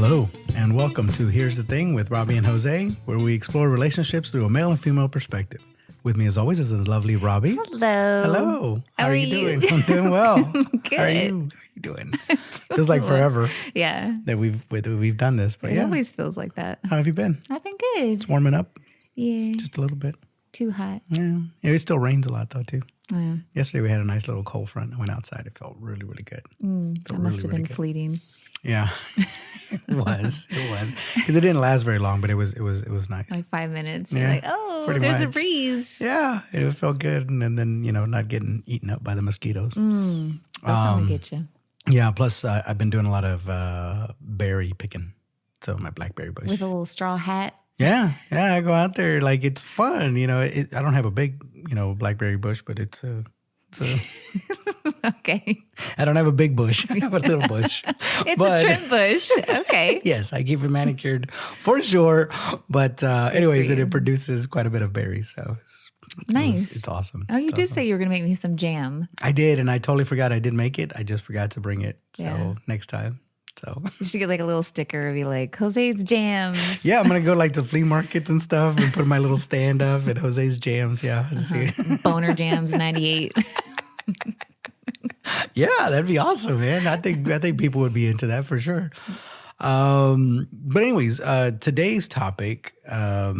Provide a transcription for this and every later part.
Hello, and welcome to Here's the Thing with Robbie and Jose, where we explore relationships through a male and female perspective. With me, as always, is the lovely Robbie. Hello. Hello. How are you doing? I'm doing well. Good. How are you doing? Feels like forever Yeah. that we've done this, but It yeah. always feels like that. How have you been? I've been good. It's warming up Yeah. just a little bit. Too hot. Yeah. It still rains a lot though too. Yeah. Yesterday we had a nice little cold front. I went outside. It felt really, really good. That must have been fleeting. Yeah, it was. Because it didn't last very long, but it was nice. Like 5 minutes. Yeah, You're like, oh, pretty there's a much. breeze. Yeah, it felt good, and then not getting eaten up by the mosquitoes. They'll come and get you. Yeah. Plus, I've been doing a lot of berry picking, so my blackberry bush. With a little straw hat. Yeah. I go out there like it's fun. I don't have a big blackberry bush, but it's Okay. I don't have a big bush. I have a little bush. It's a trim bush. Okay. Yes, I keep it manicured for sure. But anyways, for you. it produces quite a bit of berries. So Nice. it's awesome. Oh, you It's did awesome. say you were going to make me some jam. I did, and I totally forgot I did make it. I just forgot to bring it. So Yeah. next time. So You should get like a little sticker and be like, Jose's jams. yeah, I'm gonna go like to flea markets and stuff and put my little stand up at Jose's Jams. Yeah. See. Boner Jams 98. Yeah, that'd be awesome, man. I think people would be into that for sure. But anyways, today's topic, I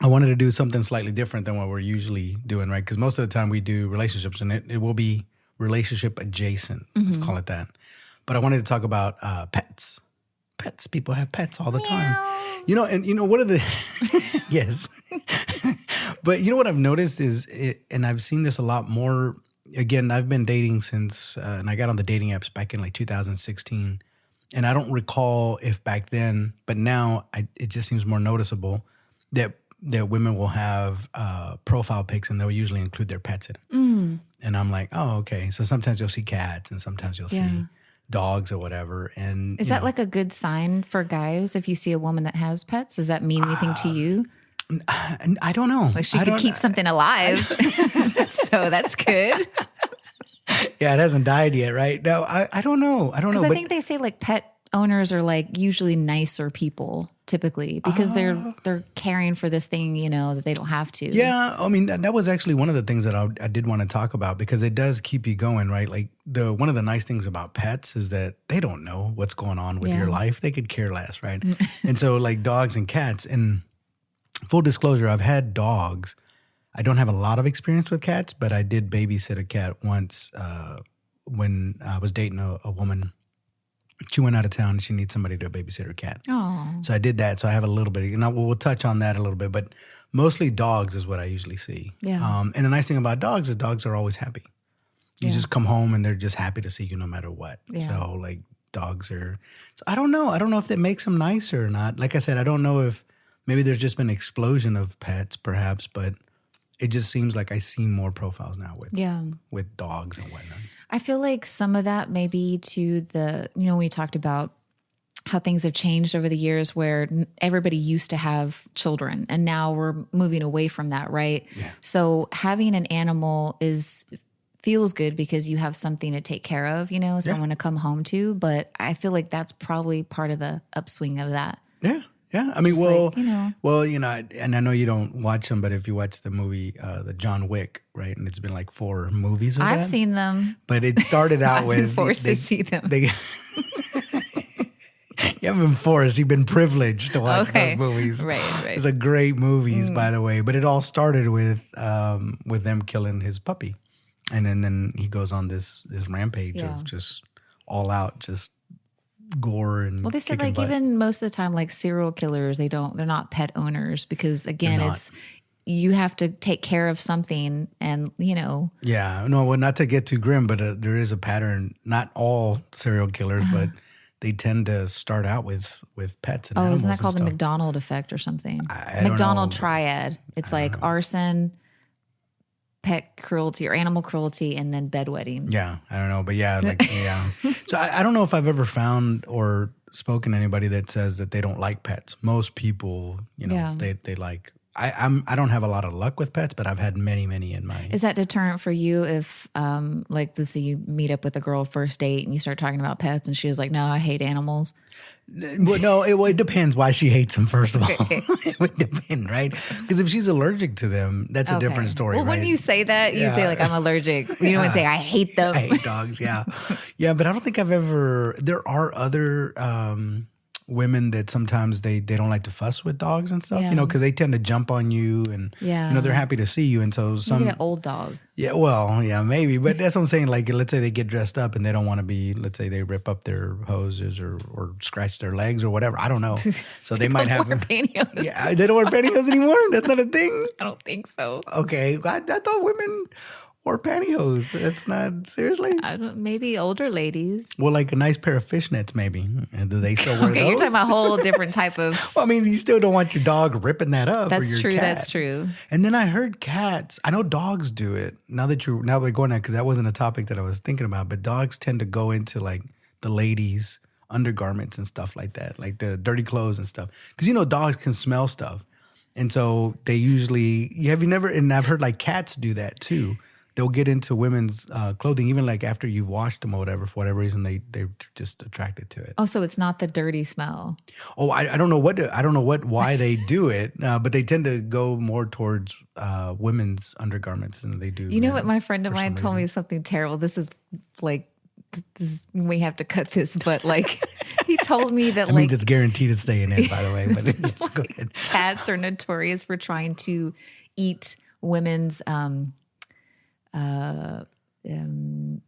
wanted to do something slightly different than what we're usually doing, right? Because most of the time we do relationships, and it will be relationship adjacent. Let's call it that. But I wanted to talk about pets. Pets. People have pets all the time. What are the yes. But what I've noticed is, and I've seen this a lot more. Again, I've been dating since, and I got on the dating apps back in like 2016. And I don't recall if back then, but now it just seems more noticeable that women will have profile pics and they'll usually include their pets in it. And I'm like, oh, okay. So sometimes you'll see cats and sometimes you'll see dogs or whatever. And Is that like a good sign for guys if you see a woman that has pets? Does that mean anything to you? I don't know. Like she could keep something alive. So that's good. Yeah, it hasn't died yet, right? No, I don't know. I don't know. Because I think they say like pet owners are like usually nicer people typically because they're caring for this thing, that they don't have to. Yeah, I mean that was actually one of the things that I did want to talk about because it does keep you going, right? Like one of the nice things about pets is that they don't know what's going on with your life. They could care less, right? And so like dogs and cats, and full disclosure, I've had dogs. I don't have a lot of experience with cats, but I did babysit a cat once when I was dating a woman. She went out of town and she needs somebody to babysit her cat. Oh. So I did that. So I have a little bit, and we'll touch on that a little bit, but mostly dogs is what I usually see. Yeah. And the nice thing about dogs is dogs are always happy. You just come home and they're just happy to see you no matter what. Yeah. So like dogs are, so I don't know. I don't know if that makes them nicer or not. Like I said, I don't know if maybe there's just been an explosion of pets perhaps, but it just seems like I see more profiles now with dogs and whatnot. I feel like some of that may be to we talked about how things have changed over the years where everybody used to have children and now we're moving away from that, right? Yeah. So having an animal feels good because you have something to take care of, someone to come home to. But I feel like that's probably part of the upswing of that. Yeah. Yeah, I mean, Just and I know you don't watch them, but if you watch the movie, the John Wick, right, and it's been like 4 movies of I've that. seen them. But it started out I've with been forced to see them. You haven't been forced; you've been privileged to watch those movies. Right. It's a great movies, by the way. But it all started with them killing his puppy, and then he goes on this rampage of just all out, just gore and well, they said kicking like butt. even most of the time, like serial killers, they're not pet owners because again, you have to take care of something and Yeah, no, well, not to get too grim, but there is a pattern. Not all serial killers, but they tend to start out with pets and animals. Isn't that called the and stuff. McDonald effect or something? I don't McDonald know. triad. It's like arson, pet cruelty or animal cruelty, and then bedwetting. Yeah, I don't know, but yeah, So I don't know if I've ever found or spoken to anybody that says that they don't like pets. Most people, they like I don't have a lot of luck with pets, but I've had many in my. Is that deterrent for you if, like, let's say you meet up with a girl first date and you start talking about pets and she was like, no, I hate animals? Well, no, it depends why she hates them, first of all. It would depend, right? Because if she's allergic to them, that's a different story, well, right? when you say that, you say, like, I'm allergic. You don't say, I hate them. I hate dogs, yeah. Yeah, but I don't think I've ever... There are other women that sometimes they don't like to fuss with dogs and stuff, because they tend to jump on you and, they're happy to see you. And so some... You get an old dog. Yeah, well, yeah, maybe. But that's what I'm saying. Like, let's say they get dressed up and they don't want to be, let's say they rip up their hoses or scratch their legs or whatever. I don't know. So they might have... pantyhose. Yeah, they don't wear pantyhose anymore? That's not a thing? I don't think so. Okay. I thought women wore pantyhose. That's not... Seriously? Maybe older ladies. Well, like a nice pair of fishnets, maybe. And do they still wear those? Okay, you're talking about a whole different type of... Well, I mean, you still don't want your dog ripping that up. That's or your true. cat. That's true. And then I heard cats. I know dogs do it. Now we're going there, because that wasn't a topic that I was thinking about. But dogs tend to go into like the ladies' undergarments and stuff like that, like the dirty clothes and stuff. Because dogs can smell stuff, and so they usually. And I've heard like cats do that too. They'll get into women's clothing, even like after you've washed them or whatever. For whatever reason, they're just attracted to it. Oh, so it's not the dirty smell. Oh, I don't know why they do it, but they tend to go more towards women's undergarments than they do. You know what? My friend of mine told me something terrible. This is like, we have to cut this, but like, he told me that I mean, it's guaranteed to stay in it, by the way. But go ahead. Cats are notorious for trying to eat women's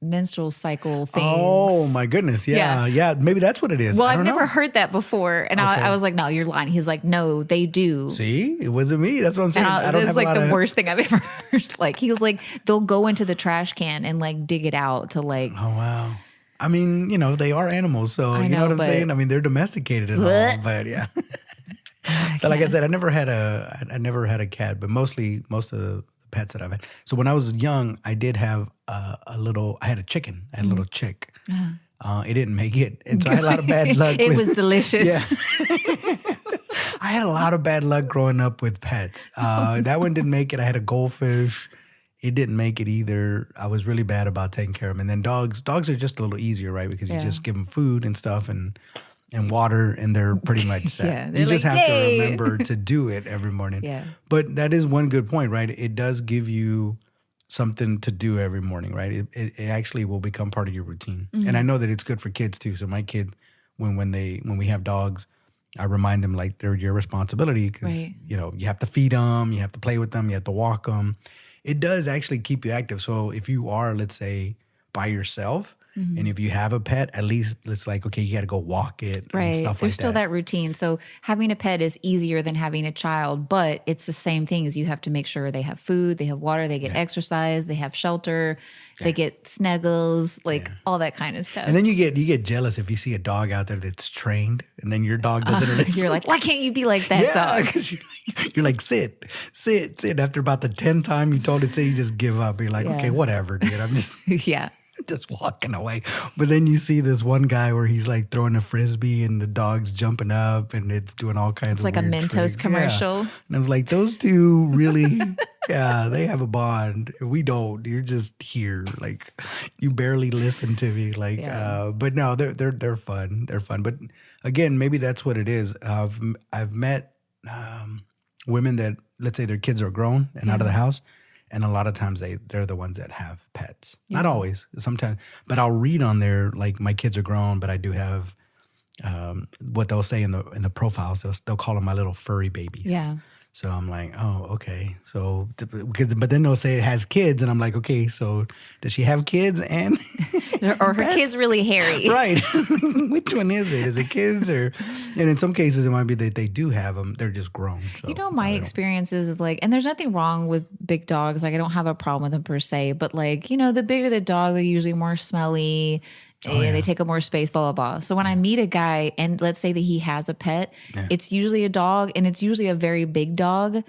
menstrual cycle things. Oh my goodness. Yeah. Maybe that's what it is. Well, I've never heard that before. And I was like, no, you're lying. He's like, no, they do. See, it wasn't me. That's what I'm saying. And this is like the worst thing I've ever heard. Like, he was like, they'll go into the trash can and like dig it out to like. Oh, wow. I mean, they are animals. So you know what I'm saying? I mean, they're domesticated and all, but yeah. But like I said, I never had a cat, but most of the pets that I've had. So when I was young, I did have I had a chicken. I had a little chick. It didn't make it. And so I had a lot of bad luck. It was delicious. Yeah. I had a lot of bad luck growing up with pets. That one didn't make it. I had a goldfish. It didn't make it either. I was really bad about taking care of them. And then dogs are just a little easier, right? Because you just give them food and stuff and water, and they're pretty much set. You just have to remember to do it every morning. Yeah. But that is one good point, right? It does give you something to do every morning, right? It actually will become part of your routine. Mm-hmm. And I know that it's good for kids too. So my kid, when we have dogs, I remind them like they're your responsibility, because you have to feed them, you have to play with them, you have to walk them. It does actually keep you active. So if you are, let's say, by yourself, and if you have a pet, at least it's like, okay, you got to go walk it. Right. And stuff There's still that routine. So having a pet is easier than having a child, but it's the same thing. As you have to make sure they have food, they have water, they get exercise, they have shelter, they get snuggles, like all that kind of stuff. And then you get jealous if you see a dog out there that's trained, and then your dog doesn't. You're like, why can't you be like that dog? Because you're like, sit. After about the 10th time you told it to, you just give up. You're like, okay, whatever, dude. I'm just just walking away. But then you see this one guy where he's like throwing a frisbee and the dog's jumping up and it's doing all kinds of weird tricks. It's like a Mentos commercial. And I was like, those two really, they have a bond. We don't. You're just here. Like, you barely listen to me. Like, but no, they're fun. They're fun. But again, maybe that's what it is. I've met women that, let's say their kids are grown and out of the house. And a lot of times they're the ones that have pets. Yeah. Not always, sometimes. But I'll read on there, like, my kids are grown, but I do have what they'll say in the profiles. They'll call them my little furry babies. Yeah. So I'm like, oh, okay. So, but then they'll say it has kids, and I'm like, okay, so does she have kids and or her kids really hairy? Right. Which one is it? Is it kids or? And in some cases, it might be that they do have them. They're just grown. So, my experience is like, and there's nothing wrong with big dogs. Like, I don't have a problem with them per se, but like, the bigger the dog, they're usually more smelly. They take up more space, blah, blah, blah. So when I meet a guy and let's say that he has a pet, it's usually a dog, and it's usually a very big dog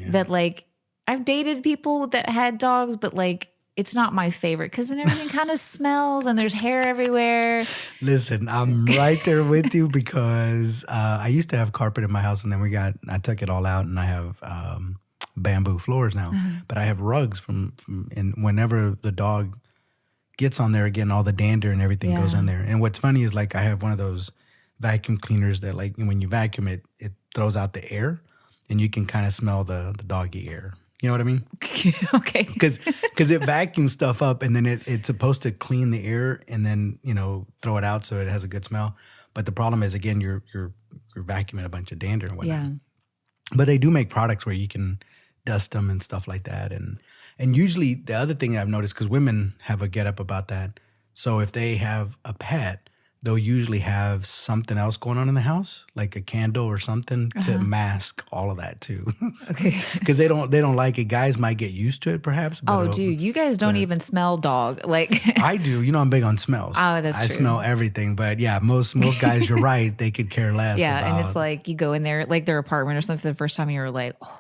that, like, I've dated people that had dogs, but like it's not my favorite because then everything kind of smells and there's hair everywhere. Listen, I'm right there with you because I used to have carpet in my house, and then I took it all out, and I have bamboo floors now. But I have rugs and whenever the dog gets on there again, all the dander and everything goes in there. And what's funny is like I have one of those vacuum cleaners that like when you vacuum it, it throws out the air, and you can kind of smell the doggy air. You know what I mean? Okay. Because it vacuums stuff up, and then it's supposed to clean the air and then, throw it out so it has a good smell. But the problem is, again, you're vacuuming a bunch of dander and whatnot. Yeah. But they do make products where you can dust them and stuff like that. And usually the other thing I've noticed, because women have a get up about that. So if they have a pet, they'll usually have something else going on in the house, like a candle or something to mask all of that too. Okay. Because they don't like it. Guys might get used to it, perhaps. But Dude, you guys don't even smell dog. Like I do. I'm big on smells. Oh, that's I true. smell everything. But yeah, most guys, you're right. They could care less. Yeah, about, and it's like you go in there, like their apartment or something for the first time, and you're like, oh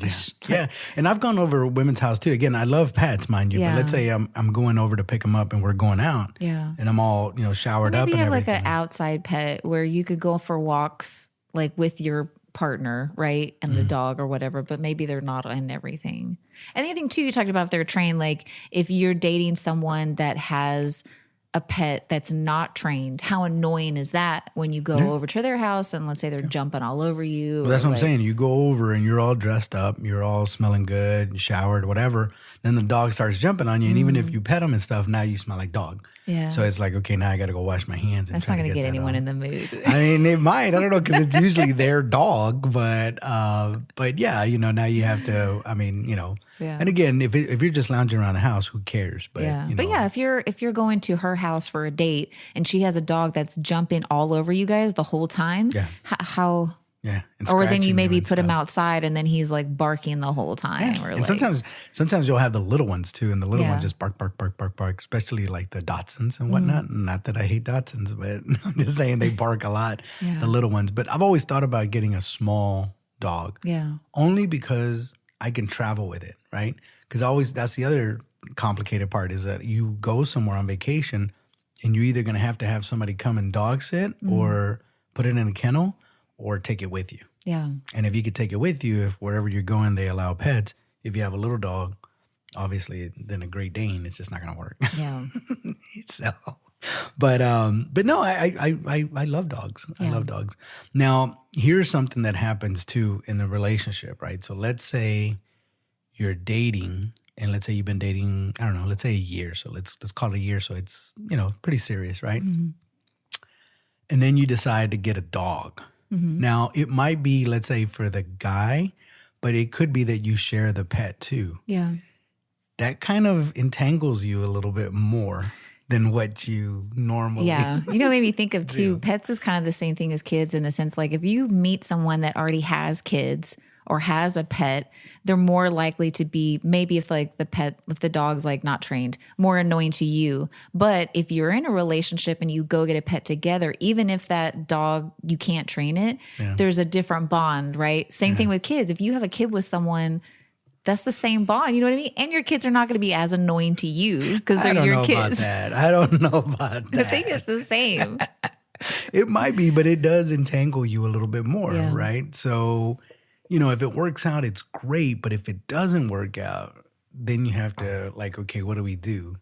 gosh. Yeah, and I've gone over women's house too. Again, I love pets, mind you. Yeah. But let's say I'm going over to pick them up, and we're going out. Yeah. And I'm all showered up Maybe and you have everything. like an outside pet where you could go for walks like with your partner, right? And the dog or whatever, but maybe they're not in everything. And the other thing too, you talked about if they're trained, like if you're dating someone that has a pet that's not trained, how annoying is that when you go over to their house and let's say they're jumping all over you? Well, that's what I'm saying. You go over and you're all dressed up, you're all smelling good, showered, whatever. Then the dog starts jumping on you, and even if you pet him and stuff, now you smell like dog. Yeah. So it's like, okay, now I got to go wash my hands. And That's try not going to get that anyone off. in the mood. I mean, it might. I don't know, because it's usually their dog, but yeah, now you have to. I mean, Yeah. And again, if you're just lounging around the house, who cares? But Yeah. But yeah, if you're going to her house for a date and she has a dog that's jumping all over you guys the whole time, how yeah, and or then scratching you maybe and put him stuff. outside and then he's like barking the whole time. Or And like, sometimes you'll have the little ones too, and the little Yeah. ones just bark, bark, bark, bark, bark. Especially like the Dachshunds and whatnot. Not that I hate Dachshunds, but I'm just saying they bark a lot. Yeah. The little ones. But I've always thought about getting a small dog, yeah. only because I can travel with it, right? Because that's the other complicated part is that you go somewhere on vacation, and you're either going to have somebody come and dog sit, or put it in a kennel, or take it with you. Yeah. And if you could take it with you, if wherever you're going, they allow pets, if you have a little dog, obviously, then a Great Dane, it's just not going to work. Yeah. So, but no, I love dogs. I Yeah. love dogs. Now, here's something that happens too in the relationship, right? So let's say you're dating, and let's say you've been dating, I don't know, let's say a year. So let's call it a year. So it's, pretty serious, right? Mm-hmm. And then you decide to get a dog. Mm-hmm. Now, it might be, let's say, for the guy, but it could be that you share the pet too. Yeah. That kind of entangles you a little bit more than what you normally. Yeah. It made me think of too, pets is kind of the same thing as kids in the sense, like if you meet someone that already has kids or has a pet, they're more likely to be, maybe if the dog's like not trained, more annoying to you. But if you're in a relationship and you go get a pet together, even if that dog, you can't train it, there's a different bond, right? Same thing with kids. If you have a kid with someone, that's the same bond, you know what I mean? And your kids are not going to be as annoying to you because they're your kids. I don't know about that. I think it's the same. It might be, but it does entangle you a little bit more, Yeah. right? So, if it works out, it's great. But if it doesn't work out, then you have to okay, what do we do?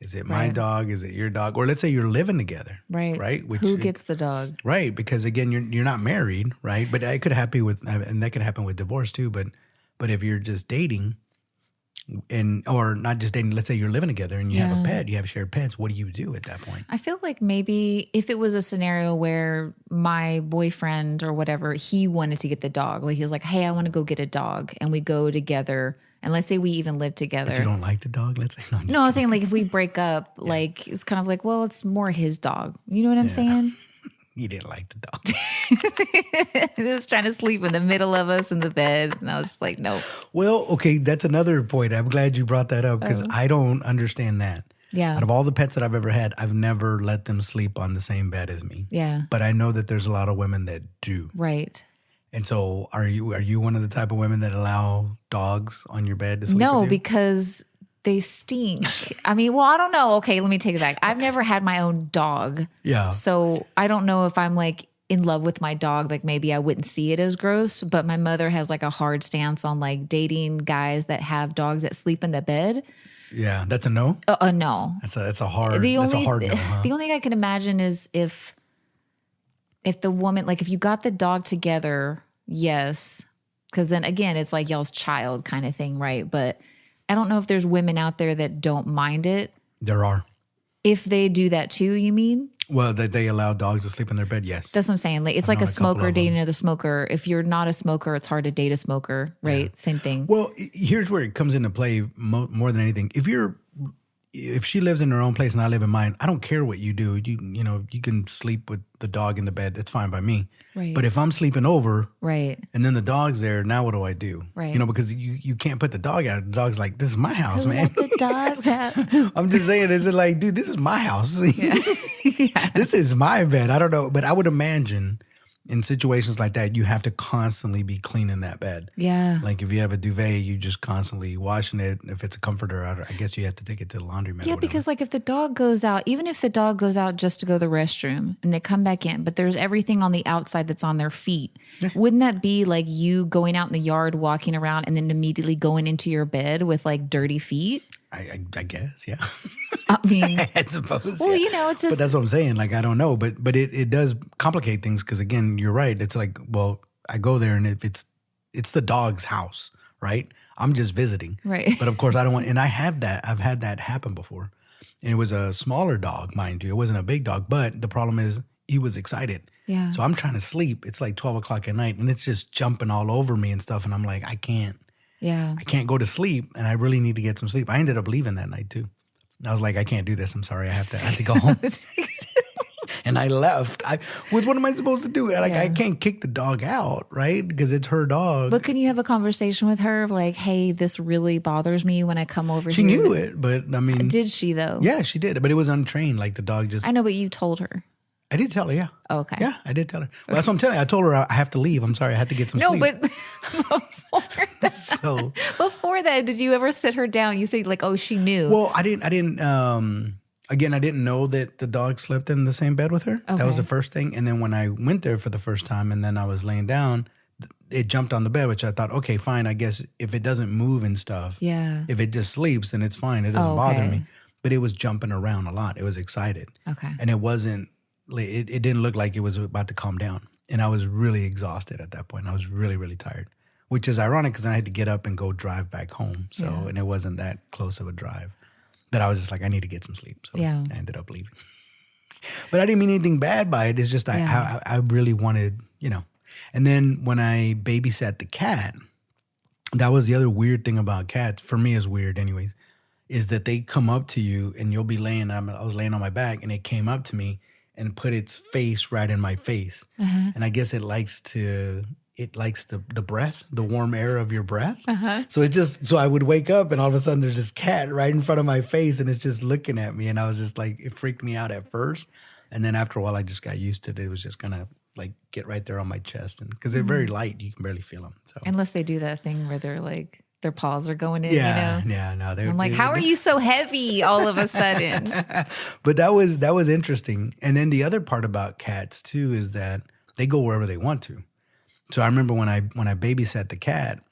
Is it my Right. dog? Is it your dog? Or let's say you're living together, Right. right? Who gets the dog? Right, because again, you're not married, right? But it could happen and that could happen with divorce too. But if you're just dating, or not just dating, let's say you're living together and you have a pet, you have shared pets. What do you do at that point? I feel like maybe if it was a scenario where my boyfriend or whatever, he wanted to get the dog. Like he was like, hey, I want to go get a dog. And we go together. And let's say we even live together. But you don't like the dog, let's say. No, I was saying like if we break up, like it's kind of like, well, it's more his dog. You know what I'm saying? You didn't like the dog. He was trying to sleep in the middle of us in the bed. And I was just like, nope. Well, okay, that's another point. I'm glad you brought that up because I don't understand that. Yeah. Out of all the pets that I've ever had, I've never let them sleep on the same bed as me. Yeah. But I know that there's a lot of women that do. Right. And so are you one of the type of women that allow dogs on your bed to sleep No, with you? because They stink. I mean, well, I don't know. Okay, let me take it back. I've never had my own dog. Yeah. So I don't know if I'm like in love with my dog. Like maybe I wouldn't see it as gross, but my mother has like a hard stance on like dating guys that have dogs that sleep in the bed. Yeah. That's a no? No. That's a hard no, huh? The only thing I can imagine is if the woman, like if you got the dog together, yes. Because then again, it's like y'all's child kind of thing, right? But I don't know if there's women out there that don't mind it. There are. If they do that too, you mean? Well, that they allow dogs to sleep in their bed, yes. That's what I'm saying. Like, it's like a smoker dating another smoker. If you're not a smoker, it's hard to date a smoker, right? Yeah. Same thing. Well, here's where it comes into play more than anything. If she lives in her own place and I live in mine, I don't care what you do. You can sleep with the dog in the bed. That's fine by me. Right. But if I'm sleeping over, right, and then the dog's there, now what do I do? Right. Because you can't put the dog out. The dog's like, this is my house, man. Let the dogs out. I'm just saying, is it like, dude, this is my house. Yeah. Yeah. This is my bed. I don't know, but I would imagine in situations like that, you have to constantly be cleaning that bed. Yeah. Like if you have a duvet, you just constantly washing it. If it's a comforter, I guess you have to take it to the laundromat. Yeah, because like if the dog goes out, even if the dog goes out just to go to the restroom and they come back in, but there's everything on the outside that's on their feet, wouldn't that be like you going out in the yard, walking around, and then immediately going into your bed with like dirty feet? I guess, yeah. I mean, I suppose. Well, yeah. it's just. But that's what I'm saying. Like, I don't know, but it does complicate things because again, you're right. It's like, well, I go there and if it's the dog's house, right? I'm just visiting, right? But of course, I don't want. And I've had that happen before, and it was a smaller dog, mind you. It wasn't a big dog, but the problem is he was excited. Yeah. So I'm trying to sleep. It's like 12 o'clock at night, and it's just jumping all over me and stuff, and I'm like, I can't. Yeah. I can't go to sleep, and I really need to get some sleep. I ended up leaving that night too. I was like, I can't do this. I'm sorry. I have to go home. And I left. What am I supposed to do? Like, I can't kick the dog out, right? Because it's her dog. But can you have a conversation with her of like, hey, this really bothers me when I come over here? She knew it, but I mean. Did she though? Yeah, she did. But it was untrained. Like the dog just. I know, but you told her. I did tell her, yeah. Oh, okay. Yeah, I did tell her. Well, that's what I'm telling you. I told her I have to leave. I'm sorry. I had to get some sleep. No, but before that, did you ever sit her down? You say like, oh, she knew. Well, I didn't, again, I didn't know that the dog slept in the same bed with her. Okay. That was the first thing. And then when I went there for the first time and then I was laying down, it jumped on the bed, which I thought, okay, fine. I guess if it doesn't move and stuff, if it just sleeps, then it's fine. It doesn't bother me. But it was jumping around a lot. It was excited. Okay. And it wasn't, it didn't look like it was about to calm down. And I was really exhausted at that point. I was really, really tired, which is ironic because I had to get up and go drive back home. So, and it wasn't that close of a drive. But I was just like, I need to get some sleep. So I ended up leaving. But I didn't mean anything bad by it. It's just I really wanted, And then when I babysat the cat, that was the other weird thing about cats. For me, is weird anyways, is that they come up to you and you'll be laying, I was laying on my back and it came up to me and put its face right in my face. Uh-huh. And I guess it likes the breath, the warm air of your breath. Uh-huh. So I would wake up and all of a sudden there's this cat right in front of my face and it's just looking at me. And I was just like, it freaked me out at first. And then after a while, I just got used to it. It was just going to like get right there on my chest. And because they're very light, you can barely feel them. So unless they do that thing where they're like, their paws are going in, Yeah, no. I'm like, how are you so heavy all of a sudden? But that was interesting. And then the other part about cats too is that they go wherever they want to. So I remember when I babysat the cat,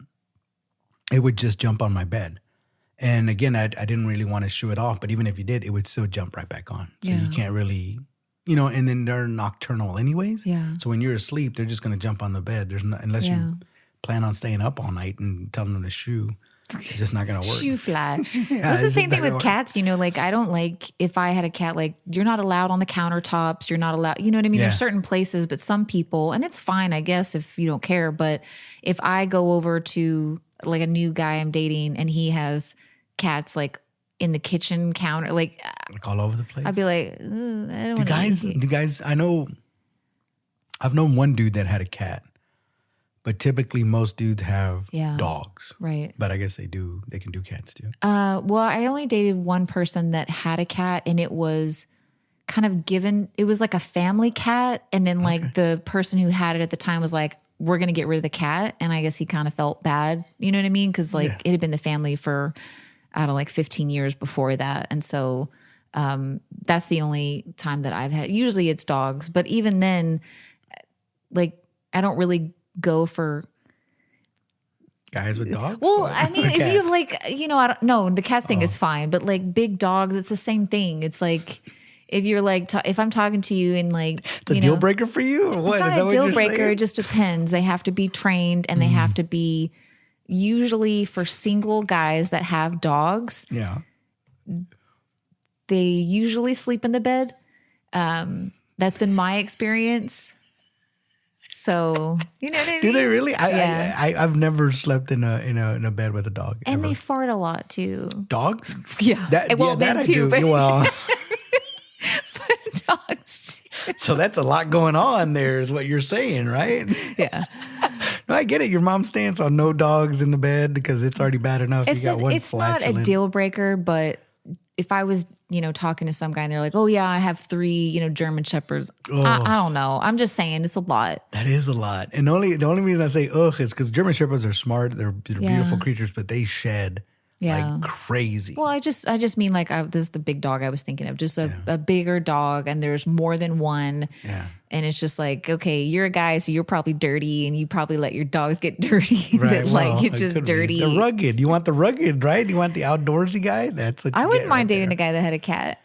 it would just jump on my bed. And again, I didn't really want to shoo it off, but even if you did, it would still jump right back on. So you can't really, and then they're nocturnal anyways. Yeah. So when you're asleep, they're just going to jump on the bed. There's no, unless you plan on staying up all night and telling them to shoo. It's just not going to work. Shoe fly. It's the same thing with cats. Like I don't like, if I had a cat, like you're not allowed on the countertops. You're not allowed, you know what I mean? There's certain places, but some people, and it's fine, I guess, if you don't care. But if I go over to like a new guy I'm dating and he has cats like in the kitchen counter, like all over the place, I'd be like, I don't want to. Do guys, I've known one dude that had a cat. But typically, most dudes have dogs, right? But I guess they can do cats too. Well, I only dated one person that had a cat, and it was kind of given. It was like a family cat, and then like the person who had it at the time was like, "We're gonna get rid of the cat," and I guess he kind of felt bad. You know what I mean? Because like it had been the family for out of like 15 years before that. And so that's the only time that I've had. Usually it's dogs, but even then, like I don't really go for guys with dogs. Well, I mean, if you have Cats? like, I don't know, the cat thing is fine, but like big dogs, it's the same thing. It's like if you're like, if I'm talking to you and like, It's a deal breaker for you, or what? it's Is that not a what deal you're breaker. saying? It just depends. They have to be trained, and they have to be usually for single guys that have dogs. Yeah. They usually sleep in the bed. That's been my experience. So you know what I mean? Do they really? Yeah. I've never slept in a bed with a dog. And ever. they fart a lot too. Dogs? Yeah. Well, that men I too, do. but- Well, But dogs too. so that's a lot going on there, is what you're saying, right? Yeah. No, I get it. Your mom's stance on no dogs in the bed because it's already bad enough. It's you got one it's not a flatulent. deal breaker, but if I was, talking to some guy and they're like, oh yeah, I have 3, German shepherds. I don't know. I'm just saying it's a lot. That is a lot. And the only reason I say ugh is because German shepherds are smart. They're beautiful creatures, but they shed like crazy. Well, I just mean like this is the big dog I was thinking of, just a bigger dog, and there's more than one. Yeah. And it's just like, okay, you're a guy, so you're probably dirty, and you probably let your dogs get dirty. Right. Like well, you're it just could be. dirty. The rugged. You want the rugged, right? You want the outdoorsy guy? That's what you I wouldn't get mind right dating there. a guy that had a cat.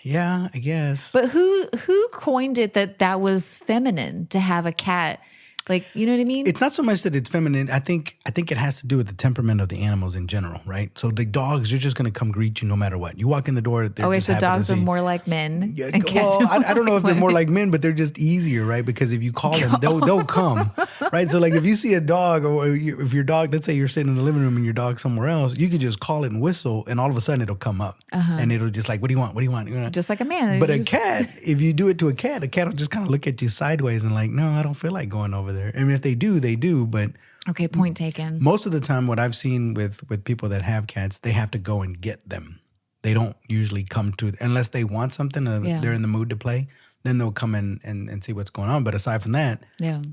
Yeah, I guess. But who coined it that was feminine to have a cat? Like, you know what I mean? It's not so much that it's feminine. I think it has to do with the temperament of the animals in general, right? So the dogs, they're just going to come greet you no matter what. You walk in the door, they're okay, just so happy to dogs are see you. more like men. Yeah, and cats well, are I don't know if they're more women. like men, but they're just easier, right? Because if you call them, they'll come, right? So like if you see a dog, or if your dog, let's say you're sitting in the living room and your dog's somewhere else, you could just call it and whistle, and all of a sudden it'll come up, and it'll just like, what do you want? What do you want? You know? Just like a man. But a Just- cat, if you do it to a cat will just kind of look at you sideways and like, no, I don't feel like going over there. I mean, if they do, they do. But Okay, point taken. most of the time, what I've seen with people that have cats, they have to go and get them. They don't usually come to, unless they want something or they're in the mood to play, then they'll come in and see what's going on. But aside from that,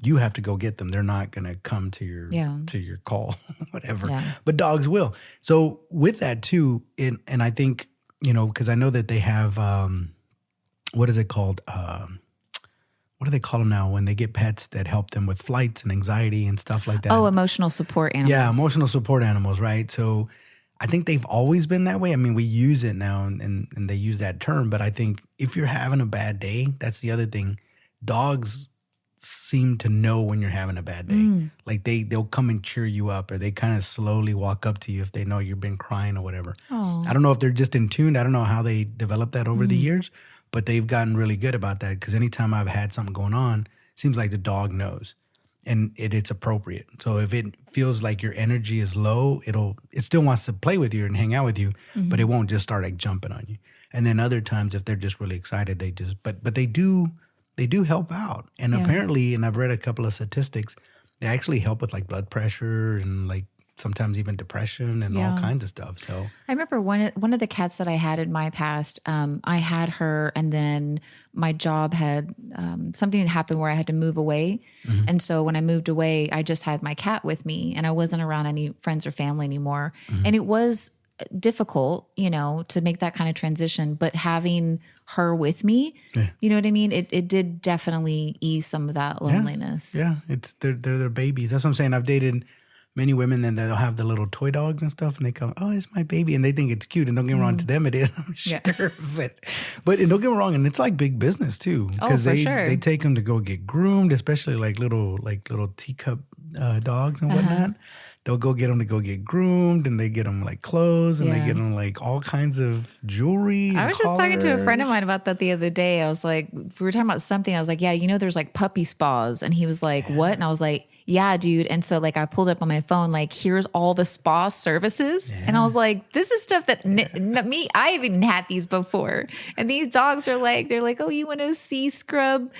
you have to go get them. They're not going to come to your call, whatever. Yeah. But dogs will. So with that too, and I think, because I know that they have, what is it called? What do they call them now when they get pets that help them with flights and anxiety and stuff like that? Oh, emotional support animals. Yeah, emotional support animals, right? So I think they've always been that way. I mean, we use it now and they use that term, but I think if you're having a bad day, that's the other thing. Dogs seem to know when you're having a bad day. Like they'll come and cheer you up, or they kind of slowly walk up to you if they know you've been crying or whatever. Oh. I don't know if they're just in tune. I don't know how they developed that over the years, but they've gotten really good about that, because anytime I've had something going on, it seems like the dog knows and it's appropriate. So if it feels like your energy is low, it still wants to play with you and hang out with you, but it won't just start like jumping on you. And then other times, if they're just really excited, they just, but they do help out. And apparently, and I've read a couple of statistics, they actually help with like blood pressure and like sometimes even depression and all kinds of stuff. So I remember one of the cats that I had in my past, I had her, and then my job had something had happened where I had to move away. And so when I moved away, I just had my cat with me, and I wasn't around any friends or family anymore. And it was difficult, to make that kind of transition, but having her with me, you know what I mean? It did definitely ease some of that loneliness. Yeah, they're their babies. That's what I'm saying. I've dated many women, and they'll have the little toy dogs and stuff, and they come, oh, it's my baby, and they think it's cute. And don't get me wrong, to them it is, I'm sure. Yeah. But and don't get me wrong, and it's like big business too, because for sure. they take them to go get groomed, especially like little teacup dogs and whatnot. They'll go get them to go get groomed, and they get them like clothes, and they get them like all kinds of jewelry. I was just talking to a friend of mine about that the other day. I was like, we were talking about something. I was like, yeah, there's like puppy spas. And he was like, what? And I was like, yeah, dude. And so like I pulled up on my phone, like, here's all the spa services. And I was like, this is stuff that me, I even had these before. And these dogs are like, they're like, oh, you want a sea scrub,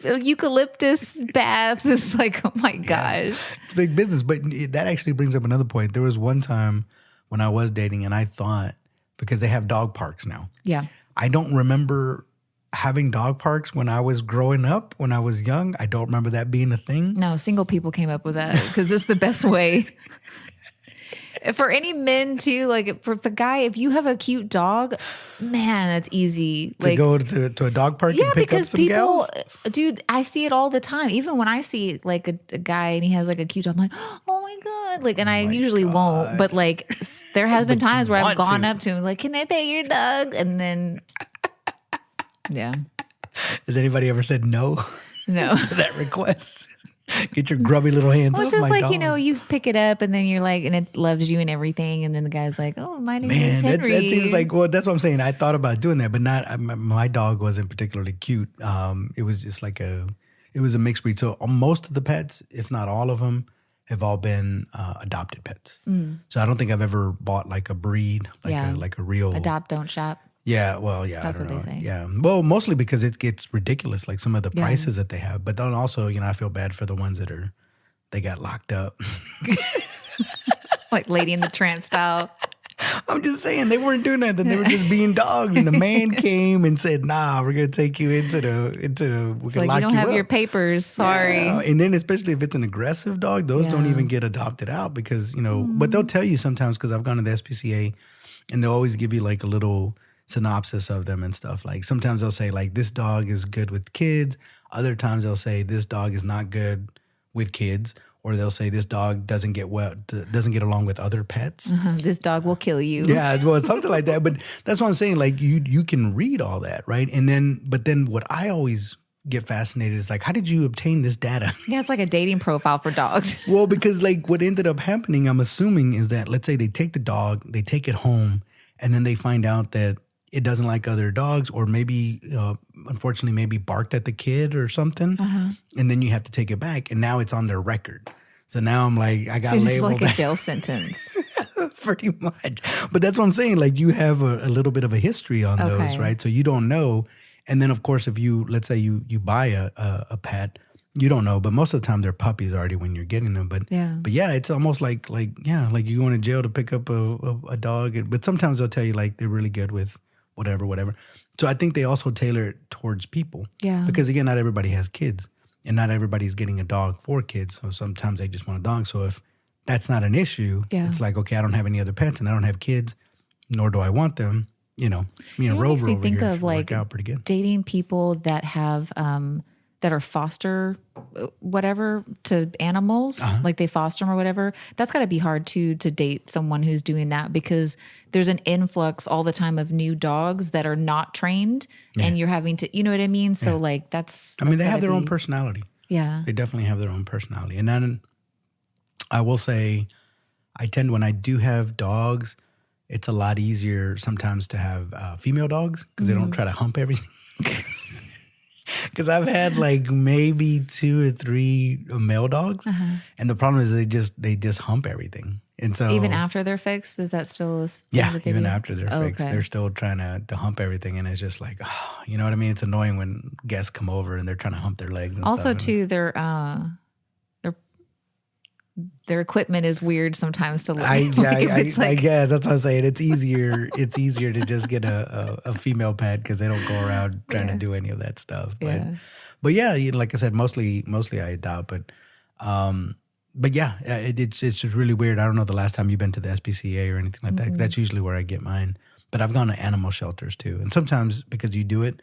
eucalyptus bath? It's like, oh my gosh. It's big business. But that actually brings up another point. There was one time when I was dating, and I thought, because they have dog parks now. Yeah. I don't remember having dog parks when I was growing up, when I was young. I don't remember that being a thing. No, single people came up with that because it's the best way. For any men too, like for the guy, if you have a cute dog, man, that's easy. To go to a dog park and pick up some people, gals? dude, I see it all the time. Even when I see like a guy and he has like a cute dog, I'm like, oh my God. Like, and I usually won't, but like there has been times where I've gone up to him, like, can I pet your dog? And then, yeah. Has anybody ever said no? No. To that request? Get your grubby little hands well, off it's just my like, dog. you know, you pick it up and then you're like, and it loves you and everything. And then the guy's like, oh, my name is Henry. That seems like, well, that's what I'm saying. I thought about doing that, but not, my dog wasn't particularly cute. It was just like it was a mixed breed. So most of the pets, if not all of them, have all been adopted pets. So I don't think I've ever bought like a breed, like a real. Adopt, don't shop. Yeah, well, yeah. That's what they say. Yeah. Well, mostly because it gets ridiculous, like some of the prices that they have. But then also, you know, I feel bad for the ones they got locked up. Like Lady in the Tramp style. I'm just saying, they weren't doing that. They were just being dogs. And the man came and said, nah, we're going to take you into the, we can Like, lock you don't have up. your papers. Sorry. Yeah. And then especially if it's an aggressive dog, those don't even get adopted out because, you know, but they'll tell you sometimes because I've gone to the SPCA and they'll always give you like a little synopsis of them and stuff. Like sometimes they'll say like this dog is good with kids. Other times they'll say this dog is not good with kids, or they'll say this dog doesn't get along with other pets. This dog will kill you. Yeah, well, it's something like that. But that's what I'm saying. Like you can read all that, right? And then, but then what I always get fascinated is like, how did you obtain this data? Yeah, it's like a dating profile for dogs. Well, because like what ended up happening, I'm assuming, is that let's say they take the dog, they take it home, and then they find out that it doesn't like other dogs, or maybe, unfortunately, maybe barked at the kid or something. And then you have to take it back. And now it's on their record. So now I'm like, I got So it's labeled. like a jail sentence. Pretty much. But that's what I'm saying. Like you have a little bit of a history on those, right? So you don't know. And then, of course, if let's say you buy a pet, you don't know. But most of the time, they're puppies already when you're getting them. But yeah, it's almost like you're going to jail to pick up a dog. But sometimes they'll tell you like they're really good with whatever. So I think they also tailor it towards people. Yeah. Because again, not everybody has kids and not everybody's getting a dog for kids. So sometimes they just want a dog. So if that's not an issue, it's like, okay, I don't have any other pets and I don't have kids, nor do I want them. You know, me and Rover over think here of like work out pretty good. dating people that have that are foster whatever to animals, like they foster them or whatever. That's got to be hard too, to date someone who's doing that, because there's an influx all the time of new dogs that are not trained and you're having to, you know what I mean? So like I mean, they have their own personality. Yeah. They definitely have their own personality. And then I will say, when I do have dogs, it's a lot easier sometimes to have female dogs because they don't try to hump everything. Because I've had like maybe 2 or 3 male dogs, and the problem is they just hump everything, and so even after they're fixed, is that still even after they're fixed, they're still trying to hump everything, and it's just like, you know what I mean? It's annoying when guests come over and they're trying to hump their legs. And also, stuff, too, their equipment is weird sometimes to look. I guess that's what I'm saying. It's easier to just get a female pet because they don't go around trying to do any of that stuff. But yeah, like I said, mostly I adopt. But yeah, it's just really weird. I don't know the last time you've been to the SPCA or anything like that. That's usually where I get mine. But I've gone to animal shelters too, and sometimes because you do it,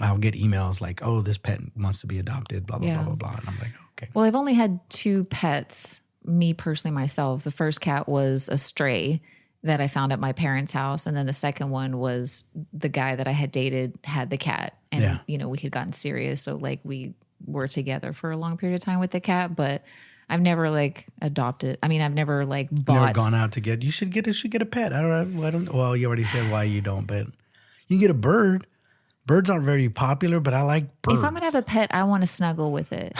I'll get emails like, "Oh, this pet wants to be adopted," blah blah blah blah blah, and I'm like, okay. Well, I've only had 2 pets. Me personally, myself, the first cat was a stray that I found at my parents' house. And then the second one was the guy that I had dated had the cat. And, you know, we had gotten serious. So like we were together for a long period of time with the cat, but I've never like adopted. I mean, I've never like bought. Never gone out to get, you should get a pet. I don't, well, you already said why you don't, but you can get a bird. Birds aren't very popular, but I like birds. If I'm going to have a pet, I want to snuggle with it.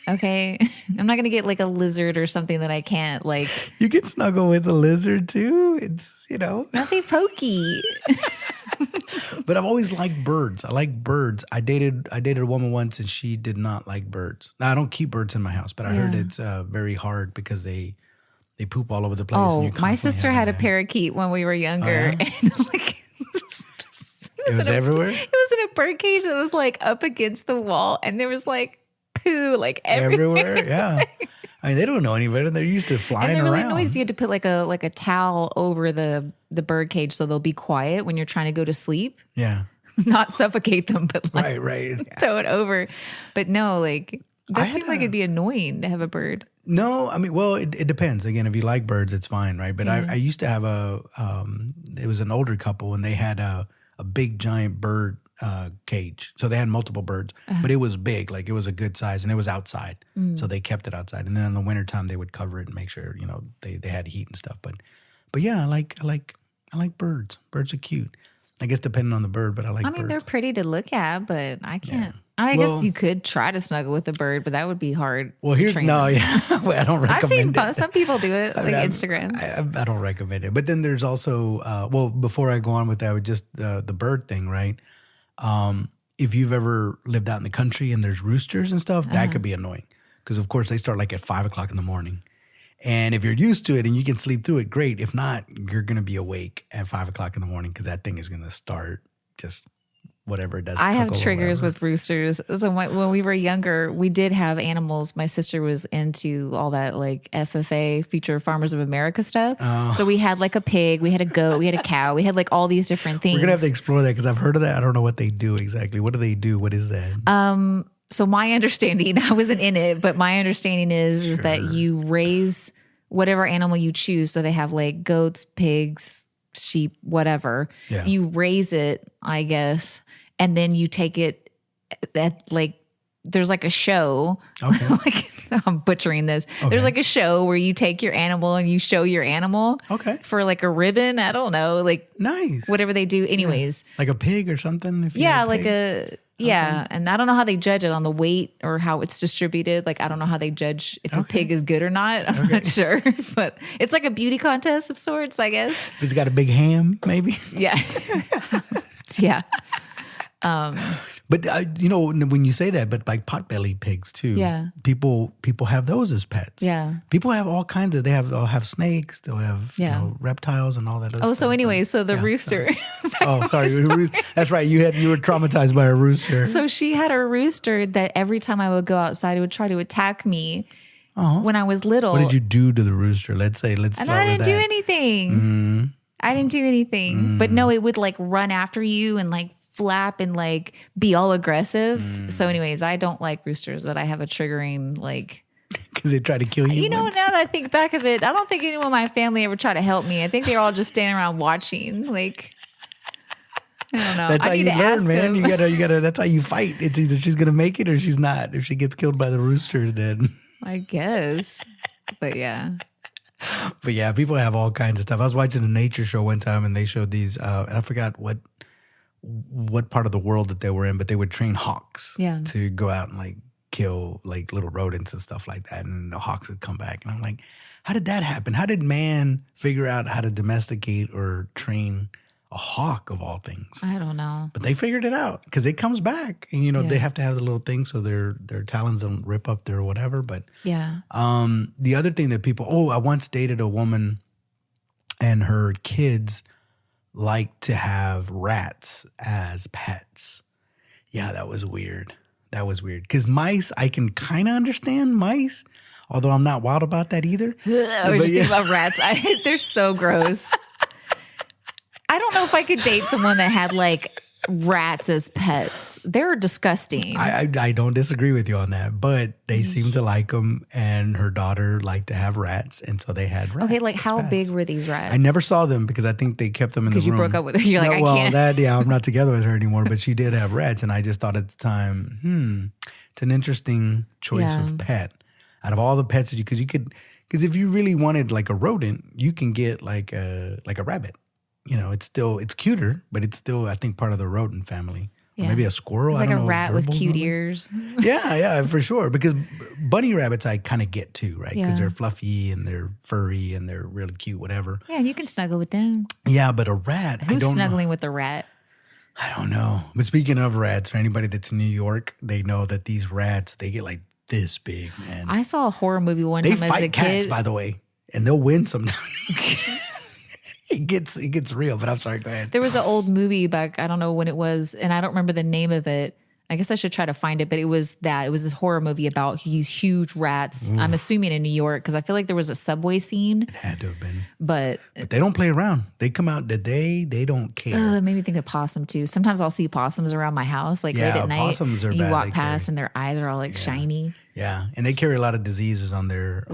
Okay. I'm not going to get like a lizard or something that I can't like. You can snuggle with a lizard too. It's, you know. Nothing pokey. But I've always liked birds. I like birds. I dated a woman once and she did not like birds. Now I don't keep birds in my house, but I heard it's very hard because they poop all over the place. Oh, and my sister had a parakeet when we were younger. Oh, yeah? And like it was everywhere? It was in a bird cage that was like up against the wall and there was like poo like everywhere. Yeah. I mean, they don't know any better. They're used to And flying they're really around. noisy. You had to put like a towel over the bird cage so they'll be quiet when you're trying to go to sleep. Yeah. Not suffocate them, but like Right. throw it over. But no, like I that had seemed like it'd be annoying to have a bird. No, I mean, well, it depends. Again, if you like birds, it's fine, right? But I used to have it was an older couple, and they had a big giant bird cage. So they had multiple birds, but it was big, like it was a good size, and it was outside. So they kept it outside. And then in the wintertime, they would cover it and make sure, they had heat and stuff. But yeah, I like birds. Birds are cute. I guess depending on the bird, but I like birds. They're pretty to look at, but I can't. Yeah. I guess you could try to snuggle with a bird, but that would be hard. Well, to here's train no, them. yeah. Well, I don't recommend I've seen it. some people do it, like Instagram. I don't recommend it. But then there's also, before I go on with that, with just the bird thing, right? If you've ever lived out in the country and there's roosters and stuff, that could be annoying. Because, of course, they start like at 5 o'clock in the morning. And if you're used to it and you can sleep through it, great. If not, you're going to be awake at 5 o'clock in the morning because that thing is going to start just whatever it does. I have triggers with roosters. So when we were younger, we did have animals. My sister was into all that like FFA, Future Farmers of America stuff. Oh. So we had like a pig, we had a goat, we had a cow, we had like all these different things. We're going to have to explore that because I've heard of that. I don't know what they do exactly. What do they do? What is that? So my understanding, I wasn't in it, but my understanding is that you raise whatever animal you choose. So they have like goats, pigs, sheep, whatever. Yeah. You raise it, I guess, and then you take it at like, there's like a show. Okay. Like I'm butchering this. Okay. There's like a show where you take your animal and you show your animal Okay. for like a ribbon. I don't know, like Nice. whatever they do. Anyways. Like a pig or something? If you Yeah, had like pig? and I don't know how they judge it on the weight or how it's distributed. Like I don't know how they judge if a pig is good or not. I'm not sure, but it's like a beauty contest of sorts, I guess. If it's got a big ham, maybe. Yeah, yeah. But when you say that, but like potbelly pigs too. Yeah. People have those as pets. Yeah. People have all kinds of. They'll have snakes. They'll have reptiles and all that. Other Oh, stuff. so anyway, so the rooster. Sorry. That's right. You were traumatized by a rooster. So she had a rooster that every time I would go outside, it would try to attack me. When I was little. What did you do to the rooster? Let's start And with I didn't do that. anything. I didn't do anything. But no, it would like run after you and like flap and like be all aggressive. So anyways, I don't like roosters, but I have a triggering like... Because they try to kill you. Now once. that I think back of it, I don't think anyone in my family ever tried to help me. I think they were all just standing around watching. Like, I don't know. That's how you learn, man. Them. You gotta. That's how you fight. It's either she's gonna make it or she's not. If she gets killed by the roosters, then... I guess. But yeah. But yeah, people have all kinds of stuff. I was watching a nature show one time and they showed these, and I forgot what part of the world that they were in, but they would train hawks to go out and like kill like little rodents and stuff like that. And the hawks would come back. And I'm like, how did that happen? How did man figure out how to domesticate or train a hawk of all things? I don't know. But they figured it out because it comes back. And, they have to have the little thing so their talons don't rip up their whatever. But yeah. the other thing that I once dated a woman and her kids liked to have rats as pets. Yeah, that was weird. Because mice, I can kind of understand mice, although I'm not wild about that either. I was just thinking about rats. They're so gross. I don't know if I could date someone that had like rats as pets. They're disgusting. I don't disagree with you on that, but they seem to like them, and her daughter liked to have rats, and so they had rats. Okay, like as how pets. big were these rats? I never saw them because I think they kept them in the room. Because you broke up with her. You're like, I can't. I'm not together with her anymore, but she did have rats, and I just thought at the time, it's an interesting choice of pet. Out of all the pets that because if you really wanted like a rodent, you can get like a rabbit. It's cuter, but it's still, I think, part of the rodent family. Yeah. Or maybe a squirrel. It's like a rat with cute ears. Yeah, for sure. Because bunny rabbits I kind of get too, right? Because they're fluffy and they're furry and they're really cute, whatever. Yeah, and you can snuggle with them. Yeah, but a rat, Who's snuggling with a rat? I don't know. But speaking of rats, for anybody that's in New York, they know that these rats, they get like this big, man. I saw a horror movie one time as a kid. They fight cats, by the way, and they'll win sometimes. It gets real, but I'm sorry, go ahead. There was an old movie back, I don't know when it was, and I don't remember the name of it, I guess I should try to find it, but it was this horror movie about these huge rats. I'm assuming in New York because I feel like there was a subway scene. It had to have been. But they don't play around. They come out the day. They don't care. It made me think of possum too. Sometimes I'll see possums around my house, like late at night. Possums are you bad. walk past and their eyes are all like shiny. Yeah, and they carry a lot of diseases on their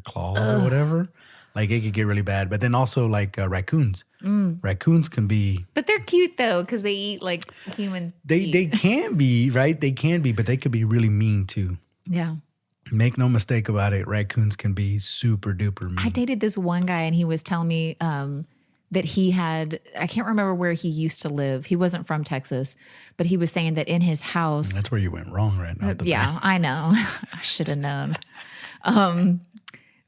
claw or whatever. Like it could get really bad. But then also like raccoons. Raccoons can be. But they're cute though because they eat like human. They can be, right? They can be, but they could be really mean too. Yeah. Make no mistake about it. Raccoons can be super duper mean. I dated this one guy and he was telling me that he had, I can't remember where he used to live. He wasn't from Texas, but he was saying that in his house. That's where you went wrong right now. Yeah, I know. I should have known.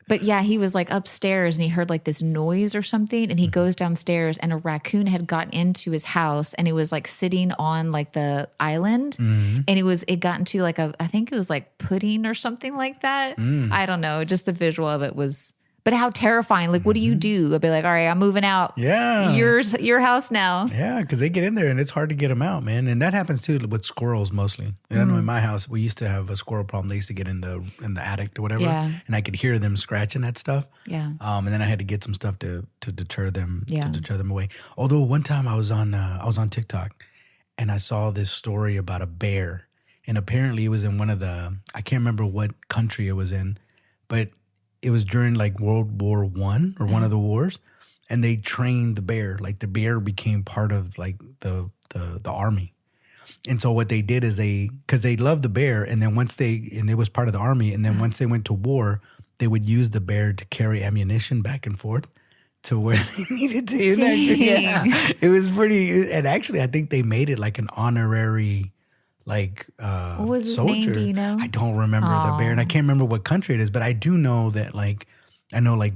But yeah, he was like upstairs and he heard like this noise or something. And he goes downstairs and a raccoon had gotten into his house and it was like sitting on like the island. And it got into like I think it was like pudding or something like that. I don't know. Just the visual of it was, but how terrifying. Like, what do you do? I'd be like, all right, I'm moving out. Yeah. Your house now. Yeah, because they get in there and it's hard to get them out, man. And that happens too with squirrels mostly. I know in my house, we used to have a squirrel problem. They used to get in the attic or whatever. Yeah. And I could hear them scratching that stuff. Yeah. And then I had to get some stuff to deter them, Yeah. to deter them away. Although one time I was on TikTok and I saw this story about a bear. And apparently it was in one of I can't remember what country it was in, but it was during like World War I or one of the wars, and they trained the bear. Like the bear became part of like the army. And so what they did is because they loved the bear, and then and it was part of the army, and then once they went to war, they would use the bear to carry ammunition back and forth to where they needed to. Yeah, it was pretty. And actually, I think they made it like an honorary. Like what was his soldier. name? Do you know? I don't remember the bear, and I can't remember what country it is, but I do know that like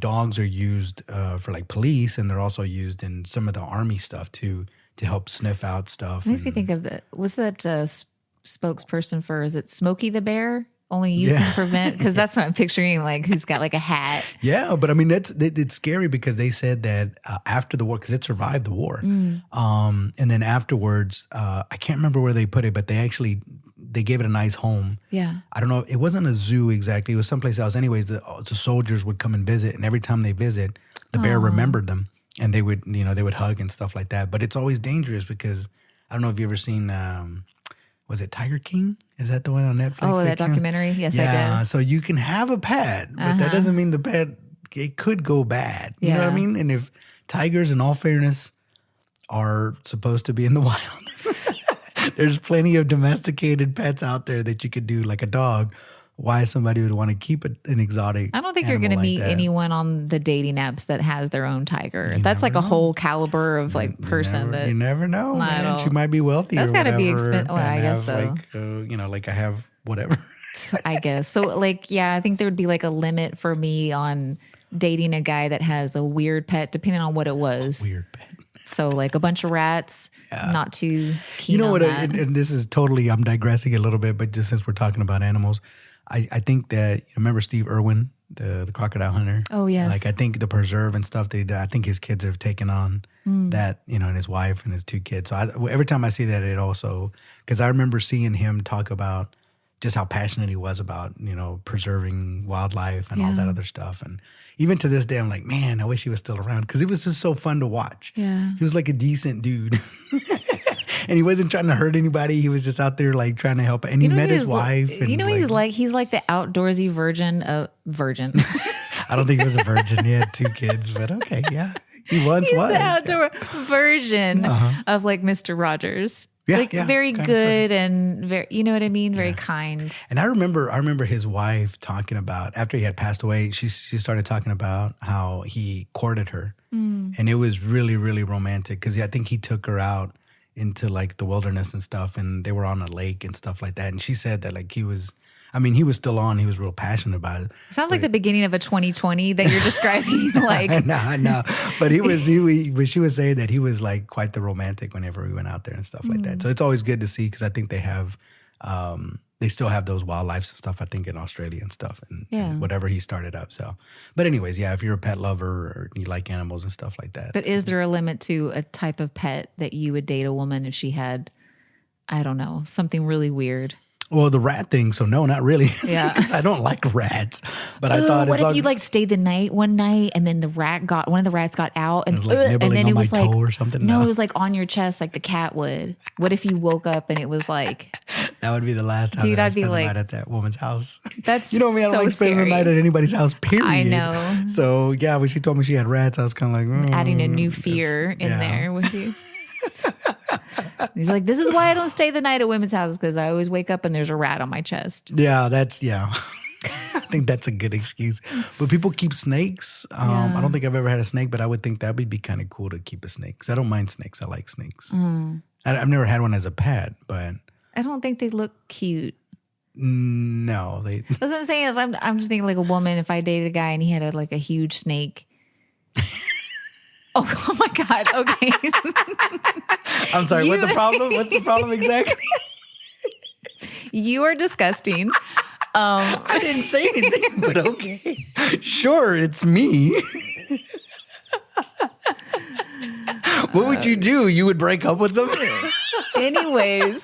dogs are used for like police, and they're also used in some of the army stuff to help sniff out stuff. Makes me think of what's that spokesperson for? Is it Smokey the Bear? Only you can prevent, because that's what I'm picturing. Like he's got like a hat. Yeah, but I mean it's scary because they said that after the war, because it survived the war, and then afterwards, I can't remember where they put it, but they gave it a nice home. Yeah, I don't know. It wasn't a zoo exactly. It was someplace else. Anyways, the soldiers would come and visit, and every time they visit, the bear remembered them, and they would hug and stuff like that. But it's always dangerous because I don't know if you ever seen. Was it Tiger King? Is that the one on Netflix? Oh, that documentary? Yes, I did. So you can have a pet, but that doesn't mean the pet, it could go bad. You know what I mean? And if tigers, in all fairness, are supposed to be in the wild, there's plenty of domesticated pets out there that you could do, like a dog. Why somebody would want to keep an exotic. I don't think you're going to meet anyone on the dating apps that has their own tiger. That's like a whole caliber of like person that you never know. Man. She might be wealthy. That's got to be expensive. Well, I guess so. so. Like I have whatever. I guess so. Like, yeah, I think there would be like a limit for me on dating a guy that has a weird pet, depending on what it was. Weird pet. So like a bunch of rats, not too keen. You know on what? That. And this is totally. I'm digressing a little bit, but just since we're talking about animals. I think that, remember Steve Irwin, the crocodile hunter? Oh, yes. Like, I think the preserve and stuff, I think his kids have taken on that, and his wife and his two kids. So every time I see that, it also, because I remember seeing him talk about just how passionate he was about, preserving wildlife and all that other stuff. And even to this day, I'm like, man, I wish he was still around because it was just so fun to watch. Yeah. He was like a decent dude. And he wasn't trying to hurt anybody. He was just out there like trying to help. And he met his wife. And he's like the outdoorsy virgin. I don't think he was a virgin. He had two kids, but okay, yeah. He once was. The outdoor version of like Mr. Rogers. Yeah, very good and very, you know what I mean? Very kind. And I remember his wife talking about, after he had passed away, she started talking about how he courted her. And it was really, really romantic because I think he took her out into like the wilderness and stuff, and they were on a lake and stuff like that. And she said that like he was still on. He was real passionate about it. Sounds like the beginning of a 2020 that you're describing. Like no, but she was saying that he was like quite the romantic whenever we went out there and stuff like that. So it's always good to see because I think they have, they still have those wildlife and stuff. I think in Australia and stuff, and whatever he started up. So, but anyways, if you're a pet lover or you like animals and stuff like that. But is there a limit to a type of pet that you would date a woman if she had? I don't know, something really weird. Well, the rat thing, so no, not really. Yeah. 'Cause I don't like rats. But I thought, what as if you long- like stayed the night one night and then one of the rats got out and It was, like, and nibbling then on it my was like toe or something? No, No. it was like on your chest like the cat would. What if you woke up and it was like, that would be the last time Dude, that I I'd be spent the like- night at that woman's house. that's You know me, I don't so like spending scary. the night at anybody's house, period. I know. So, yeah, when she told me she had rats, I was kind of like, Adding a new fear in yeah. there with you. He's like, this is why I don't stay the night at women's houses, because I always wake up and there's a rat on my chest. Yeah, I think that's a good excuse. But people keep snakes. I don't think I've ever had a snake, but I would think that would be kind of cool to keep a snake because I don't mind snakes. I like snakes. I've never had one as a pet, but I don't think they look cute. no, they. That's what I'm saying. If I'm just thinking like a woman, if I dated a guy and he had a huge snake. Oh my God. Okay. I'm sorry. What's the problem? What's the problem exactly? You are disgusting. I didn't say anything, but okay. Sure, it's me. What would you do? You would break up with them? Anyways.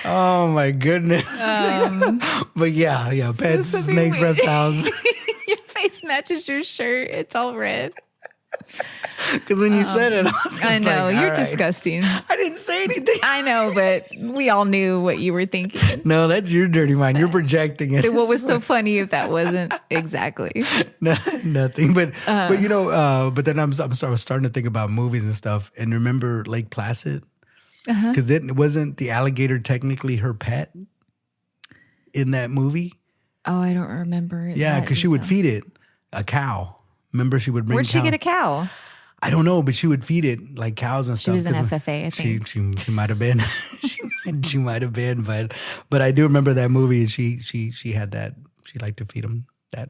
Oh my goodness. But yeah, pets, something snakes, weird. reptiles. Your face matches your shirt. It's all red. Because when you said it, I was just I know. like, You're all right. disgusting. I didn't say anything. I know, but we all knew what you were thinking. No, that's your dirty mind. You're projecting it. What was so funny if that wasn't exactly? No, nothing. But but then I was starting to think about movies and stuff. And remember Lake Placid? Because wasn't the alligator technically her pet in that movie? Oh, I don't remember it. Yeah, that because she would detail. feed it a cow. Remember, she would bring. Where'd she get a cow? I don't know, but she would feed it like cows and stuff. She was an 'cause FFA, I think. She might have been. she might have been, but I do remember that movie. And she had that. She liked to feed him that.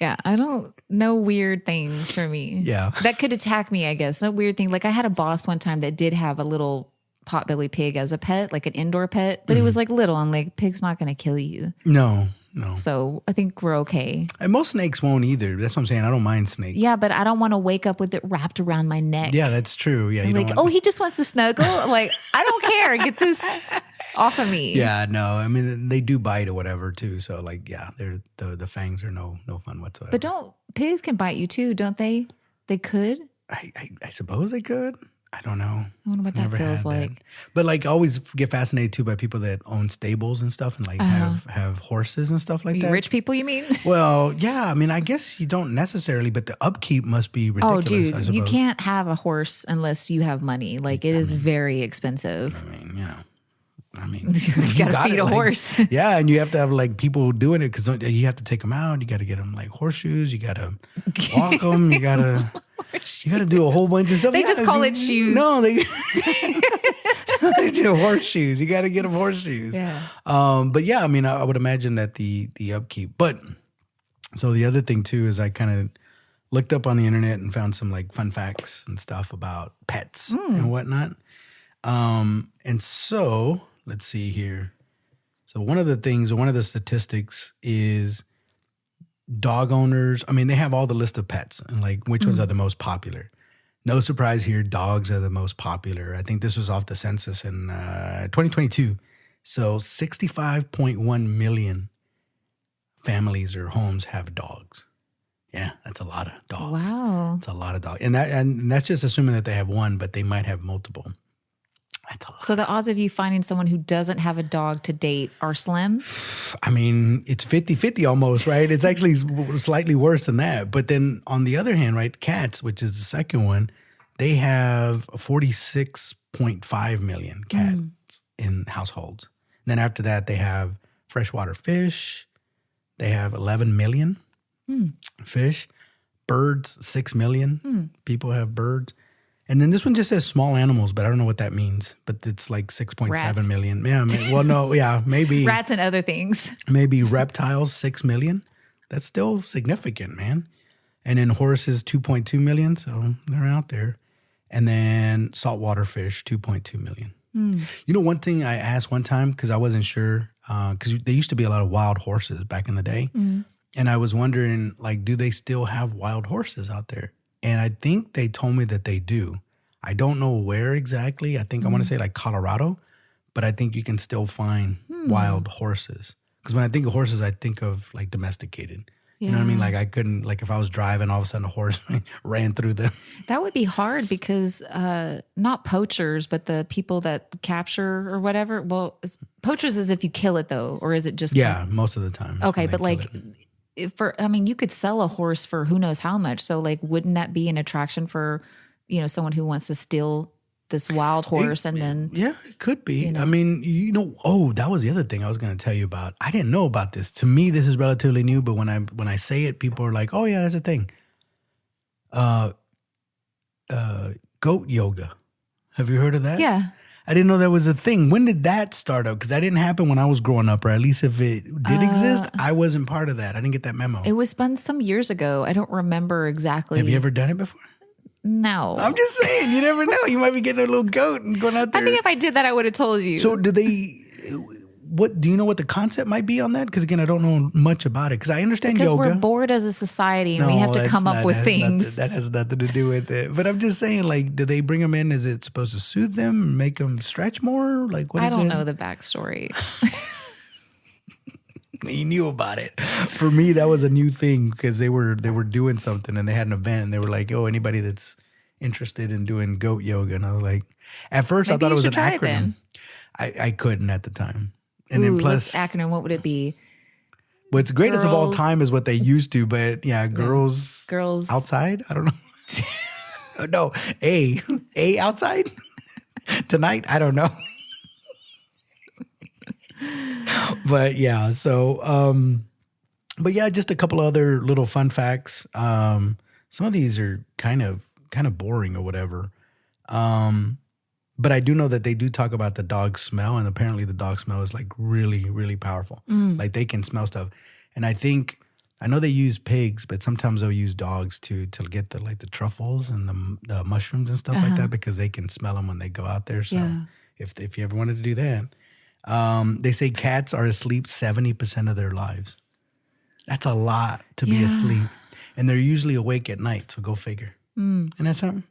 Yeah, I don't know weird things for me. Yeah. That could attack me, I guess. No weird thing. Like I had a boss one time that did have a little potbelly pig as a pet, like an indoor pet, but it was like little and like pig's not going to kill you. No. So I think we're okay. And most snakes won't either. That's what I'm saying. I don't mind snakes. Yeah, but I don't want to wake up with it wrapped around my neck. Yeah, that's true. Yeah, you like, don't oh, want, he just wants to snuggle. Like, I don't care. Get this off of me. Yeah, no. I mean, they do bite or whatever too. So like, yeah, they're the fangs are no fun whatsoever. But pigs can bite you too, don't they? They could. I suppose they could. I don't know. I wonder what that Never feels had like. that. But like, I always get fascinated too by people that own stables and stuff and like have horses and stuff like You that. rich people, you mean? Well, yeah. I mean, I guess you don't necessarily, but the upkeep must be ridiculous. Oh, I dude, suppose. you can't have a horse unless you have money. Like, it is very expensive. I mean, you know. I mean, You gotta feed a horse. Yeah, and you have to have like people doing it because you have to take them out. You got to get them like horseshoes. You got to walk them. You got to do a whole bunch of stuff. They Yeah, just call it shoes. No, they do horseshoes. You got to get them horseshoes. Yeah. But yeah, I mean, I would imagine that the upkeep. But so the other thing too is I kind of looked up on the internet and found some like fun facts and stuff about pets and whatnot. And so let's see here. So one of the statistics is dog owners. I mean, they have all the list of pets and like which ones are the most popular. No surprise here, dogs are the most popular. I think this was off the census in 2022. So 65.1 million families or homes have dogs. Yeah, that's a lot of dogs. Wow. That's a lot of dogs. And that's just assuming that they have one, but they might have multiple. That's a lot. So the odds of you finding someone who doesn't have a dog to date are slim? I mean, it's 50-50 almost, right? It's actually slightly worse than that. But then on the other hand, right, cats, which is the second one, they have 46.5 million cats in households. Then after that, they have freshwater fish. They have 11 million fish. Birds, 6 million people have birds. And then this one just says small animals, but I don't know what that means. But it's like 6.7 Rats. million. Yeah, well, no, yeah, maybe. Rats and other things. Maybe reptiles, 6 million. That's still significant, man. And then horses, 2.2 million. So they're out there. And then saltwater fish, 2.2 million. You know, one thing I asked one time, because I wasn't sure, because there used to be a lot of wild horses back in the day. And I was wondering, like, do they still have wild horses out there? And I think they told me that they do. I don't know where exactly. I think I want to say like Colorado, but I think you can still find wild horses. Because when I think of horses, I think of like domesticated. You know what I mean? Like I couldn't, like if I was driving, all of a sudden a horse ran through the. That would be hard because not poachers, but the people that capture or whatever. Well, poachers is if you kill it though, or is it just? Yeah, most of the time. Okay, but like, you could sell a horse for who knows how much. So like, wouldn't that be an attraction for, someone who wants to steal this wild horse and then? Yeah, it could be. I mean, that was the other thing I was going to tell you about. I didn't know about this. To me, this is relatively new, but when I say it, people are like, "Oh yeah, that's a thing." Goat yoga. Have you heard of that? Yeah. I didn't know that was a thing. When did that start up? Because that didn't happen when I was growing up, or at least if it did exist, I wasn't part of that. I didn't get that memo. It was spun some years ago. I don't remember exactly. Have you ever done it before? No. I'm just saying, you never know. You might be getting a little goat and going out there. I think if I did that, I would have told you. So do you know what the concept might be on that? Because again, I don't know much about it. Because I understand yoga. Because we're bored as a society and we have to come up with things. That has nothing to do with it. But I'm just saying, like, do they bring them in? Is it supposed to soothe them, make them stretch more? Like, what is it? I don't know the backstory. You knew about it. For me, that was a new thing because they were doing something and they had an event and they were like, "Oh, anybody that's interested in doing goat yoga," and I was like, at first I thought it was an acronym. I couldn't at the time, and then plus acronym. What would it be? What's greatest of all time is what they used to, but yeah, girls outside. I don't know. No, a outside tonight. I don't know. But yeah, so but yeah, just a couple other little fun facts. Some of these are kind of boring or whatever. But I do know that they do talk about the dog smell, and apparently the dog smell is like really, really powerful. Like they can smell stuff. And I know they use pigs, but sometimes they'll use dogs to get the truffles and the mushrooms and stuff like that because they can smell them when they go out there. So if you ever wanted to do that. They say cats are asleep 70% of their lives. That's a lot to be asleep. And they're usually awake at night, so go figure. And that's something.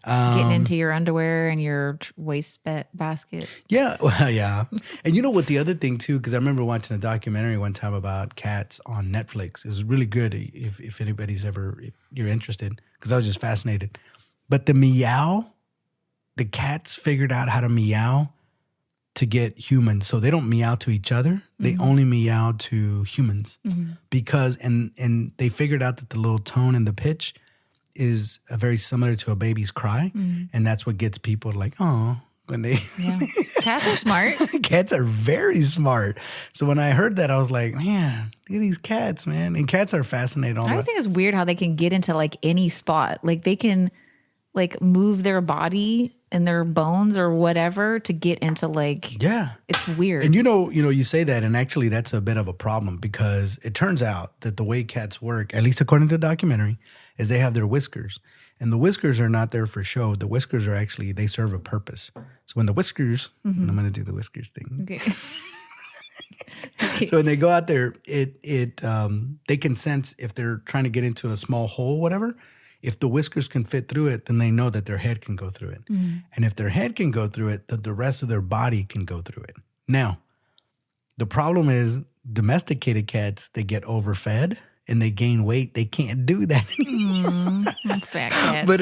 Getting into your underwear and your waste basket. Yeah, well, yeah. And you know what the other thing too, because I remember watching a documentary one time about cats on Netflix. It was really good if anybody's if you're interested, because I was just fascinated. But the cats figured out how to meow to get humans. So they don't meow to each other. They only meow to humans because, and they figured out that the little tone and the pitch is very similar to a baby's cry. And that's what gets people like, oh, when they... Yeah. Cats are smart. Cats are very smart. So when I heard that, I was like, man, look at these cats, man. And cats are fascinating. I always think it's weird how they can get into like any spot. Like they can like move their body and their bones or whatever to get into like, yeah, it's weird. And you say that, and actually that's a bit of a problem because it turns out that the way cats work, at least according to the documentary, is they have their whiskers. And the whiskers are not there for show. The whiskers are actually, they serve a purpose. So when the whiskers, and I'm going to do the whiskers thing. Okay. Okay. So when they go out there, they can sense if they're trying to get into a small hole, whatever. If the whiskers can fit through it, then they know that their head can go through it. And if their head can go through it, then the rest of their body can go through it. Now, the problem is domesticated cats, they get overfed and they gain weight. They can't do that anymore. Fat cats. But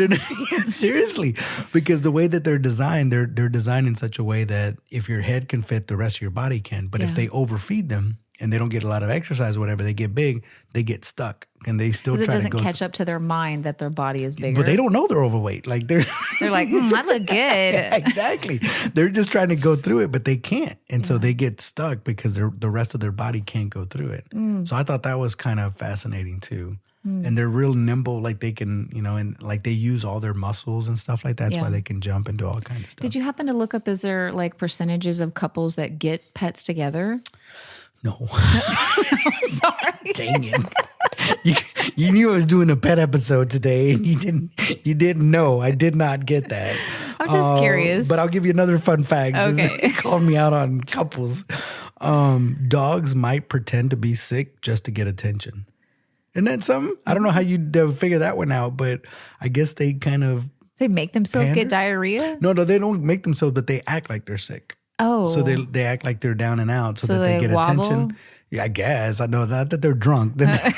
seriously, because the way that they're designed, they're designed in such a way that if your head can fit, the rest of your body can. But if they overfeed them, and they don't get a lot of exercise or whatever, they get big, they get stuck. And they still try to go. It doesn't catch up to their mind that their body is bigger. But they don't know they're overweight. Like they're like, I look good. Yeah, exactly. They're just trying to go through it, but they can't. And so they get stuck because the rest of their body can't go through it. So I thought that was kind of fascinating too. And they're real nimble, like they can, and like they use all their muscles and stuff like that. That's why they can jump and do all kinds of stuff. Did you happen to look up, is there like percentages of couples that get pets together? No. Sorry. Dang it. You knew I was doing a pet episode today and you didn't know. I did not get that. I'm just curious. But I'll give you another fun fact. Okay. They called me out on couples. Dogs might pretend to be sick just to get attention. Isn't that something? I don't know how you'd figure that one out, but I guess they kind of They make themselves pander? get diarrhea? No, they don't make themselves, but they act like they're sick. Oh. So they act like they're down and out so that they they get wobble? attention. Yeah, I guess. I know not that they're drunk. Then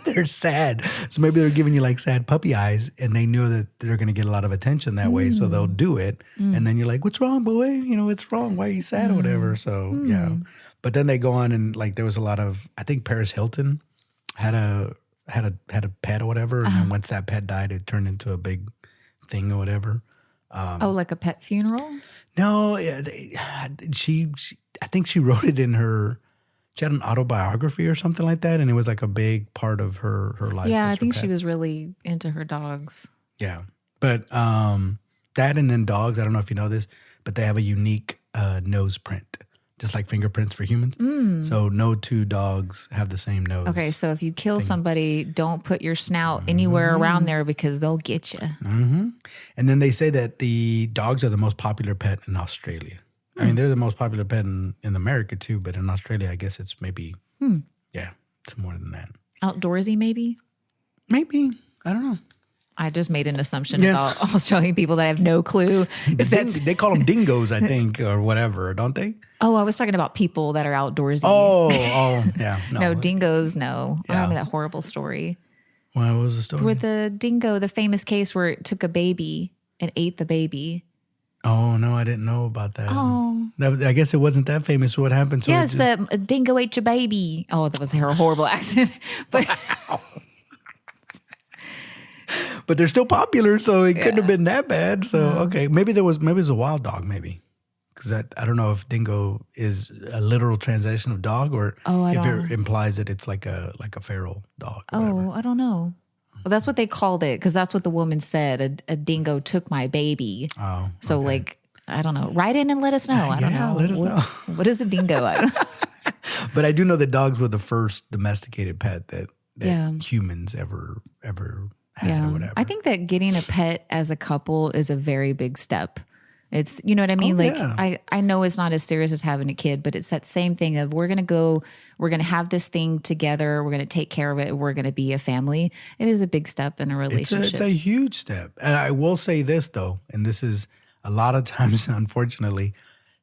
they're sad. So maybe they're giving you like sad puppy eyes and they know that they're going to get a lot of attention that way. So they'll do it. And then you're like, what's wrong, boy? You know, what's wrong? Why are you sad or whatever? So, yeah. But then they go on and like there was a lot of, I think Paris Hilton had a pet or whatever. And then once that pet died, it turned into a big thing or whatever. Like a pet funeral? No, yeah, she I think she wrote it in her. She had an autobiography or something like that, and it was like a big part of her life. Yeah, was I her think pet. she was really into her dogs. Yeah, but that and then dogs. I don't know if you know this, but they have a unique nose print, just like fingerprints for humans. So no two dogs have the same nose. Okay, so if you kill somebody, don't put your snout anywhere around there because they'll get you. And then they say that the dogs are the most popular pet in Australia. I mean, they're the most popular pet in America too, but in Australia, I guess it's maybe, yeah, it's more than that. Outdoorsy, maybe? Maybe. I don't know. I just made an assumption about Australian people that I have no clue if that's. They call them dingoes, I think, or whatever, don't they? Oh, I was talking about people that are outdoorsy. Oh, yeah. No, dingoes, no. I Yeah. remember that horrible story. What was the story? With the dingo, the famous case where it took a baby and ate the baby. Oh, no, I didn't know about that. Oh. I guess it wasn't that famous. What happened? So Yes, the dingo ate your baby. Oh, that was a horrible accent. But but they're still popular, so it couldn't have been that bad. So, okay. Maybe it was a wild dog, maybe. Because I don't know if dingo is a literal translation of dog or if it implies that it's like a feral dog. Or whatever. I don't know. Well, that's what they called it because that's what the woman said. A dingo took my baby. Oh, So, okay. like, I don't know. Write in and let us know. I don't know. let us know. What is a dingo? I don't know. But I do know that dogs were the first domesticated pet that Yeah. humans ever had or whatever. I think that getting a pet as a couple is a very big step. It's, you know what I mean? yeah. I know it's not as serious as having a kid, but it's that same thing of we're going to have this thing together. We're going to take care of it. We're going to be a family. It is a big step in a relationship. It's a huge step. And I will say this though, and this is a lot of times, unfortunately,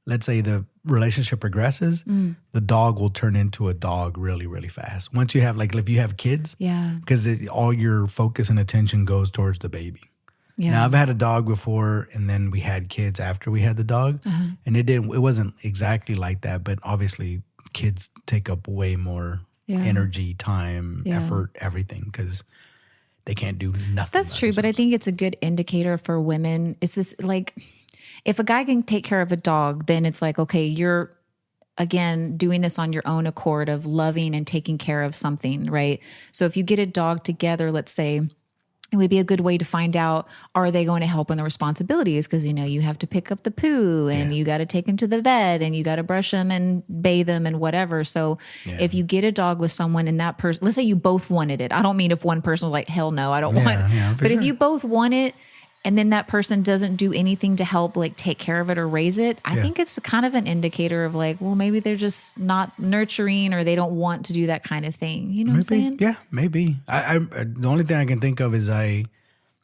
let's say the relationship progresses, the dog will turn into a dog really, really fast. Once you have, like, if you have kids, Yeah. because all your focus and attention goes towards the baby. Yeah. Now, I've had a dog before, and then we had kids after we had the dog, and it wasn't exactly like that. But obviously, kids take up way more energy, time, effort, everything because they can't do nothing. That's true, but I think it's a good indicator for women. It's just like if a guy can take care of a dog, then it's like, okay, you're again doing this on your own accord of loving and taking care of something, right? So if you get a dog together, let's say, it would be a good way to find out, are they going to help in the responsibilities? Because, you know, you have to pick up the poo and you got to take him to the vet and you got to brush him and bathe him and whatever. So if you get a dog with someone and that person, let's say you both wanted it. I don't mean if one person was like, hell no, I don't want it. Yeah, But if you both want it and then that person doesn't do anything to help like take care of it or raise it, I think it's kind of an indicator of like, well, maybe they're just not nurturing or they don't want to do that kind of thing. You know what I'm saying? Yeah, maybe. I the only thing I can think of is and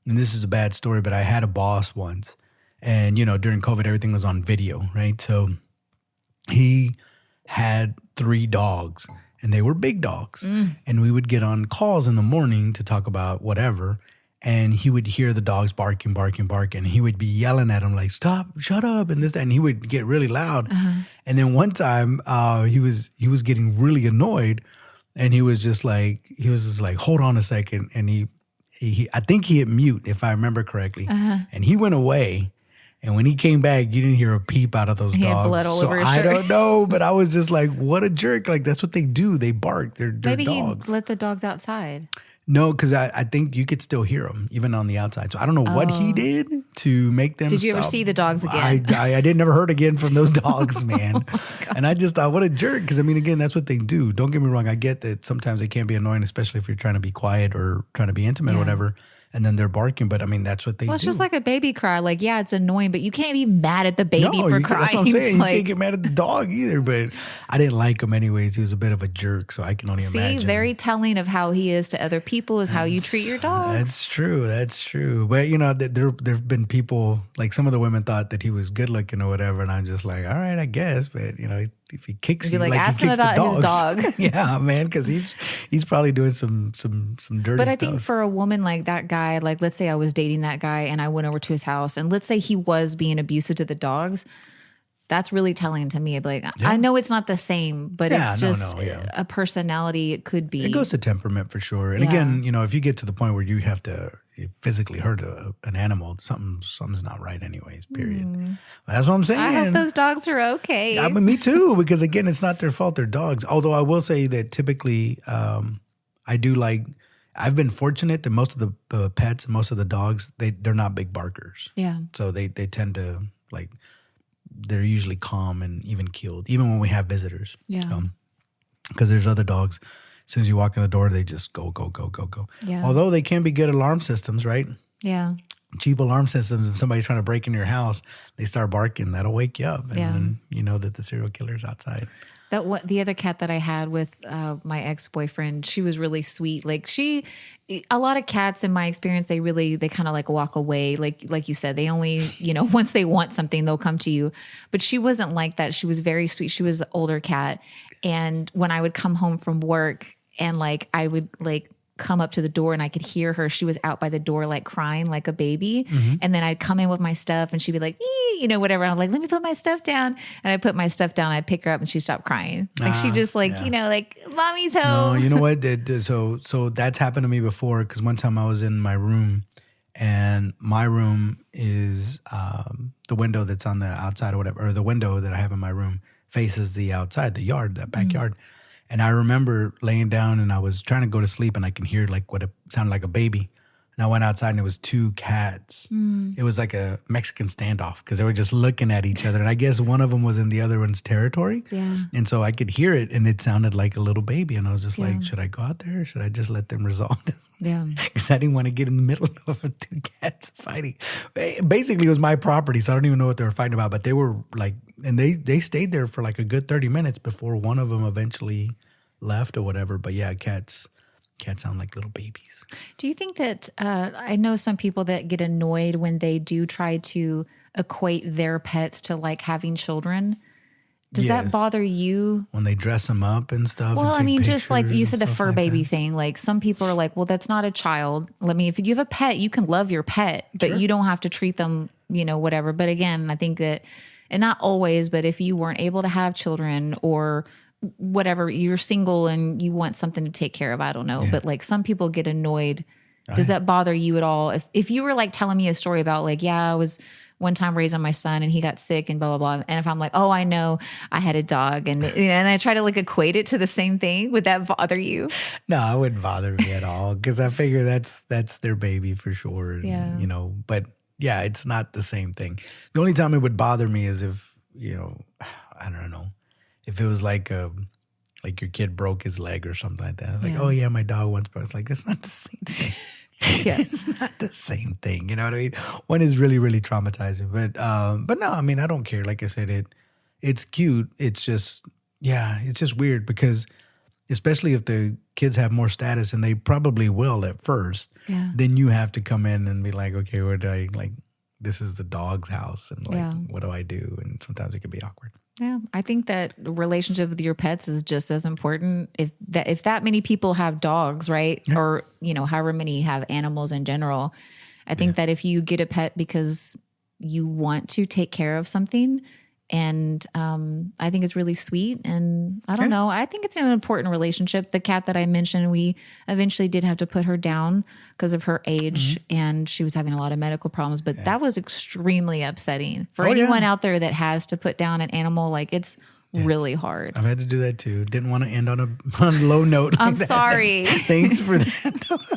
this is a bad story, but I had a boss once, and you know during COVID everything was on video, right? So he had 3 dogs, and they were big dogs, and we would get on calls in the morning to talk about whatever. And he would hear the dogs barking. And he would be yelling at him like, stop, shut up, and this, that. And he would get really loud. And then one time he was getting really annoyed. And he was just like, hold on a second. And he I think he hit mute, if I remember correctly. And he went away. And when he came back, you didn't hear a peep out of those dogs. He had blood all over his I shirt. don't know, but I was just like, what a jerk. Like, that's what they do. They bark. They're Maybe dogs. he let the dogs outside. No, because I think you could still hear them even on the outside. So I don't know what he did to make them Did you ever stop. see the dogs again? I did never heard again from those dogs, man. And I just thought, what a jerk. Because, I mean, again, that's what they do. Don't get me wrong. I get that sometimes they can be annoying, especially if you're trying to be quiet or trying to be intimate or whatever. and then they're barking. But I mean, that's what they Well, do. it's just like a baby cry. Like, yeah, it's annoying, but you can't be mad at the baby for crying. That's what I'm saying. It's You like, can't get mad at the dog either. But I didn't like him anyways. He was a bit of a jerk, so I can only imagine. very telling of how he is to other people is how you treat your dog. That's true. That's true. But there've been people, like some of the women thought that he was good looking or whatever, and I'm just like, all right, I guess. But if he kicks you, like he ask him kicks the about his dogs. dog. Yeah, man, because he's probably doing some dirty But I stuff. think for a woman like that guy, like let's say I was dating that guy and I went over to his house, and let's say he was being abusive to the dogs. That's really telling to me. Like, I know it's not the same, but it's just a personality. It could be. It goes to temperament for sure. And again, if you get to the point where you have to physically hurt an animal, something's not right anyways, period. That's what I'm saying. I hope those dogs are okay. I mean, me too, because again, it's not their fault. They're dogs. Although I will say that typically I've been fortunate that most of the pets, most of the dogs, they're not big barkers. Yeah. So they tend to they're usually calm and even keeled, even when we have visitors. Yeah. Because there's other dogs. As soon as you walk in the door, they just go, go, go, go, go. Yeah. Although they can be good alarm systems, right? Yeah. Cheap alarm systems. If somebody's trying to break into your house, they start barking. That'll wake you up, and then you know that the serial killer's outside. The other cat that I had with my ex-boyfriend, she was really sweet. Like a lot of cats in my experience, they kind of like walk away. Like you said, they only, once they want something, they'll come to you. But she wasn't like that. She was very sweet. She was an older cat. And when I would come home from work and I would come up to the door and I could hear her, she was out by the door, crying like a baby. Mm-hmm. And then I'd come in with my stuff and she'd be like, whatever. And I'm like, let me put my stuff down. And I put my stuff down. I'd pick her up and she stopped crying. She just mommy's home. No, you know what? So that's happened to me before. Cause one time I was in my room, and my room is, the window that's on the outside or whatever, or the window that I have in my room faces the outside, the yard, that backyard. Mm-hmm. And I remember laying down and I was trying to go to sleep and I can hear what it sounded like a baby. And I went outside and it was two cats. It was like a Mexican standoff because they were just looking at each other. And I guess one of them was in the other one's territory. Yeah. And so I could hear it and it sounded like a little baby. And I was just like, should I go out there or should I just let them resolve this? Yeah. Because I didn't want to get in the middle of two cats fighting. Basically, it was my property, so I don't even know what they were fighting about. But they were and they stayed there for a good 30 minutes before one of them eventually left or whatever. But yeah, cats sound like little babies. Do you think that I know some people that get annoyed when they do try to equate their pets to having children? Does that bother you? When they dress them up and stuff? Well, I mean, just like you said, the fur baby thing. Some people are like, well, that's not a child. If you have a pet, you can love your pet, but you don't have to treat them, whatever. But again, I think that, and not always, but if you weren't able to have children or whatever, you're single and you want something to take care of, I don't know. Yeah. But some people get annoyed. Does that bother you at all? If you were telling me a story about I was one time raising my son and he got sick and blah, blah, blah. And if I'm like, oh, I know I had a dog and I try to equate it to the same thing, would that bother you? No, it wouldn't bother me at all. Cause I figure that's their baby for sure. And, but yeah, it's not the same thing. The only time it would bother me is if, I don't know, if it was like your kid broke his leg or something like that. Oh yeah, my dog once broke. It's it's not the same thing. It's not the same thing. You know what I mean? One is really, really traumatizing. But no, I mean, I don't care. Like I said, it's cute. It's just, it's just weird because especially if the kids have more status, and they probably will at first, then you have to come in and be like, okay, where do I, this is the dog's house and what do I do? And sometimes it can be awkward. Yeah, I think that relationship with your pets is just as important. If that many people have dogs, right? Yeah. Or, however many have animals in general. I think that if you get a pet because you want to take care of something, and I think it's really sweet. And I don't know. I think it's an important relationship. The cat that I mentioned, we eventually did have to put her down because of her age, and she was having a lot of medical problems. But that was extremely upsetting for anyone out there that has to put down an animal. It's really hard. I've had to do that too. Didn't want to end on a low note. I'm sorry. Thanks for that.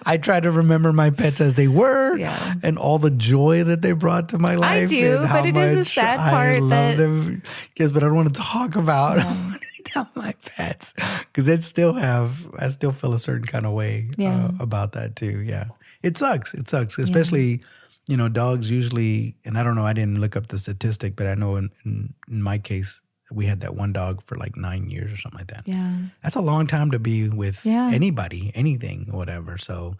I try to remember my pets as they were and all the joy that they brought to my life. I do, but it is a sad part. I love them. Yes, but I don't want to talk about my pets because I still feel a certain kind of way about that too. Yeah. It sucks. It sucks, especially, dogs usually, and I don't know, I didn't look up the statistic, but I know in my case, we had that one dog for like 9 years or something like that. Yeah. That's a long time to be with anybody, anything, whatever. So,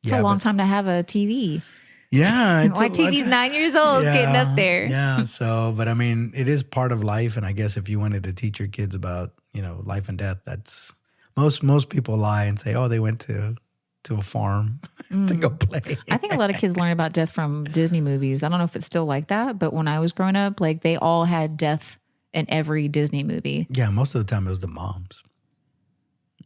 it's a long time to have a TV. Yeah. My TV's 9 years old, getting up there. Yeah. So, but I mean, it is part of life. And I guess if you wanted to teach your kids about, life and death, that's most people lie and say, oh, they went to a farm to go play. I think a lot of kids learn about death from Disney movies. I don't know if it's still like that, but when I was growing up, like they all had death in every Disney movie. Yeah, most of the time it was the moms.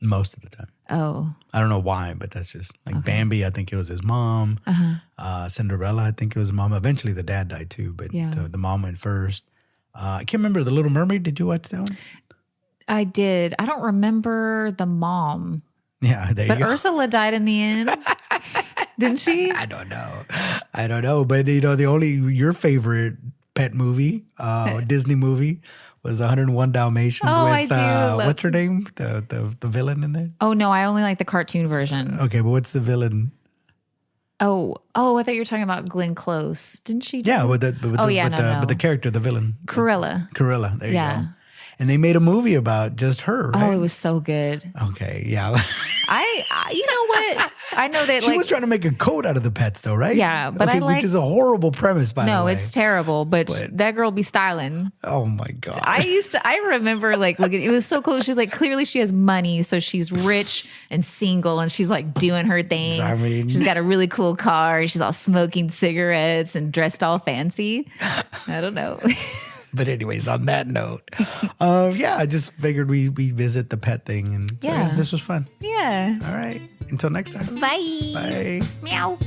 Most of the time. Oh. I don't know why, but that's just like Bambi, I think it was his mom. Cinderella, I think it was his mom. Eventually the dad died too, but the mom went first. I can't remember The Little Mermaid. Did you watch that one? I did. I don't remember the mom. Yeah, but Ursula died in the end. Didn't she? I don't know. But your favorite pet movie, Disney movie, was 101 Dalmatians with what's her name? The villain in there? Oh no, I only like the cartoon version. Okay, but what's the villain? Oh, I thought you were talking about Glenn Close. Didn't she? With the character, the villain. Corilla. There you go. And they made a movie about just her, right? Oh, it was so good. Okay, yeah. I you know what? I know that she was trying to make a coat out of the pets, though, right? Yeah, but which is a horrible premise, by the way. No, it's terrible. But that girl be styling. Oh my god! I remember looking. It was so cool. She's like, clearly she has money, so she's rich and single, and she's like doing her thing. I mean, she's got a really cool car. She's all smoking cigarettes and dressed all fancy. I don't know. But anyways, on that note, I just figured we visit the pet thing. And so, this was fun. Yeah. All right. Until next time. Bye. Bye. Meow.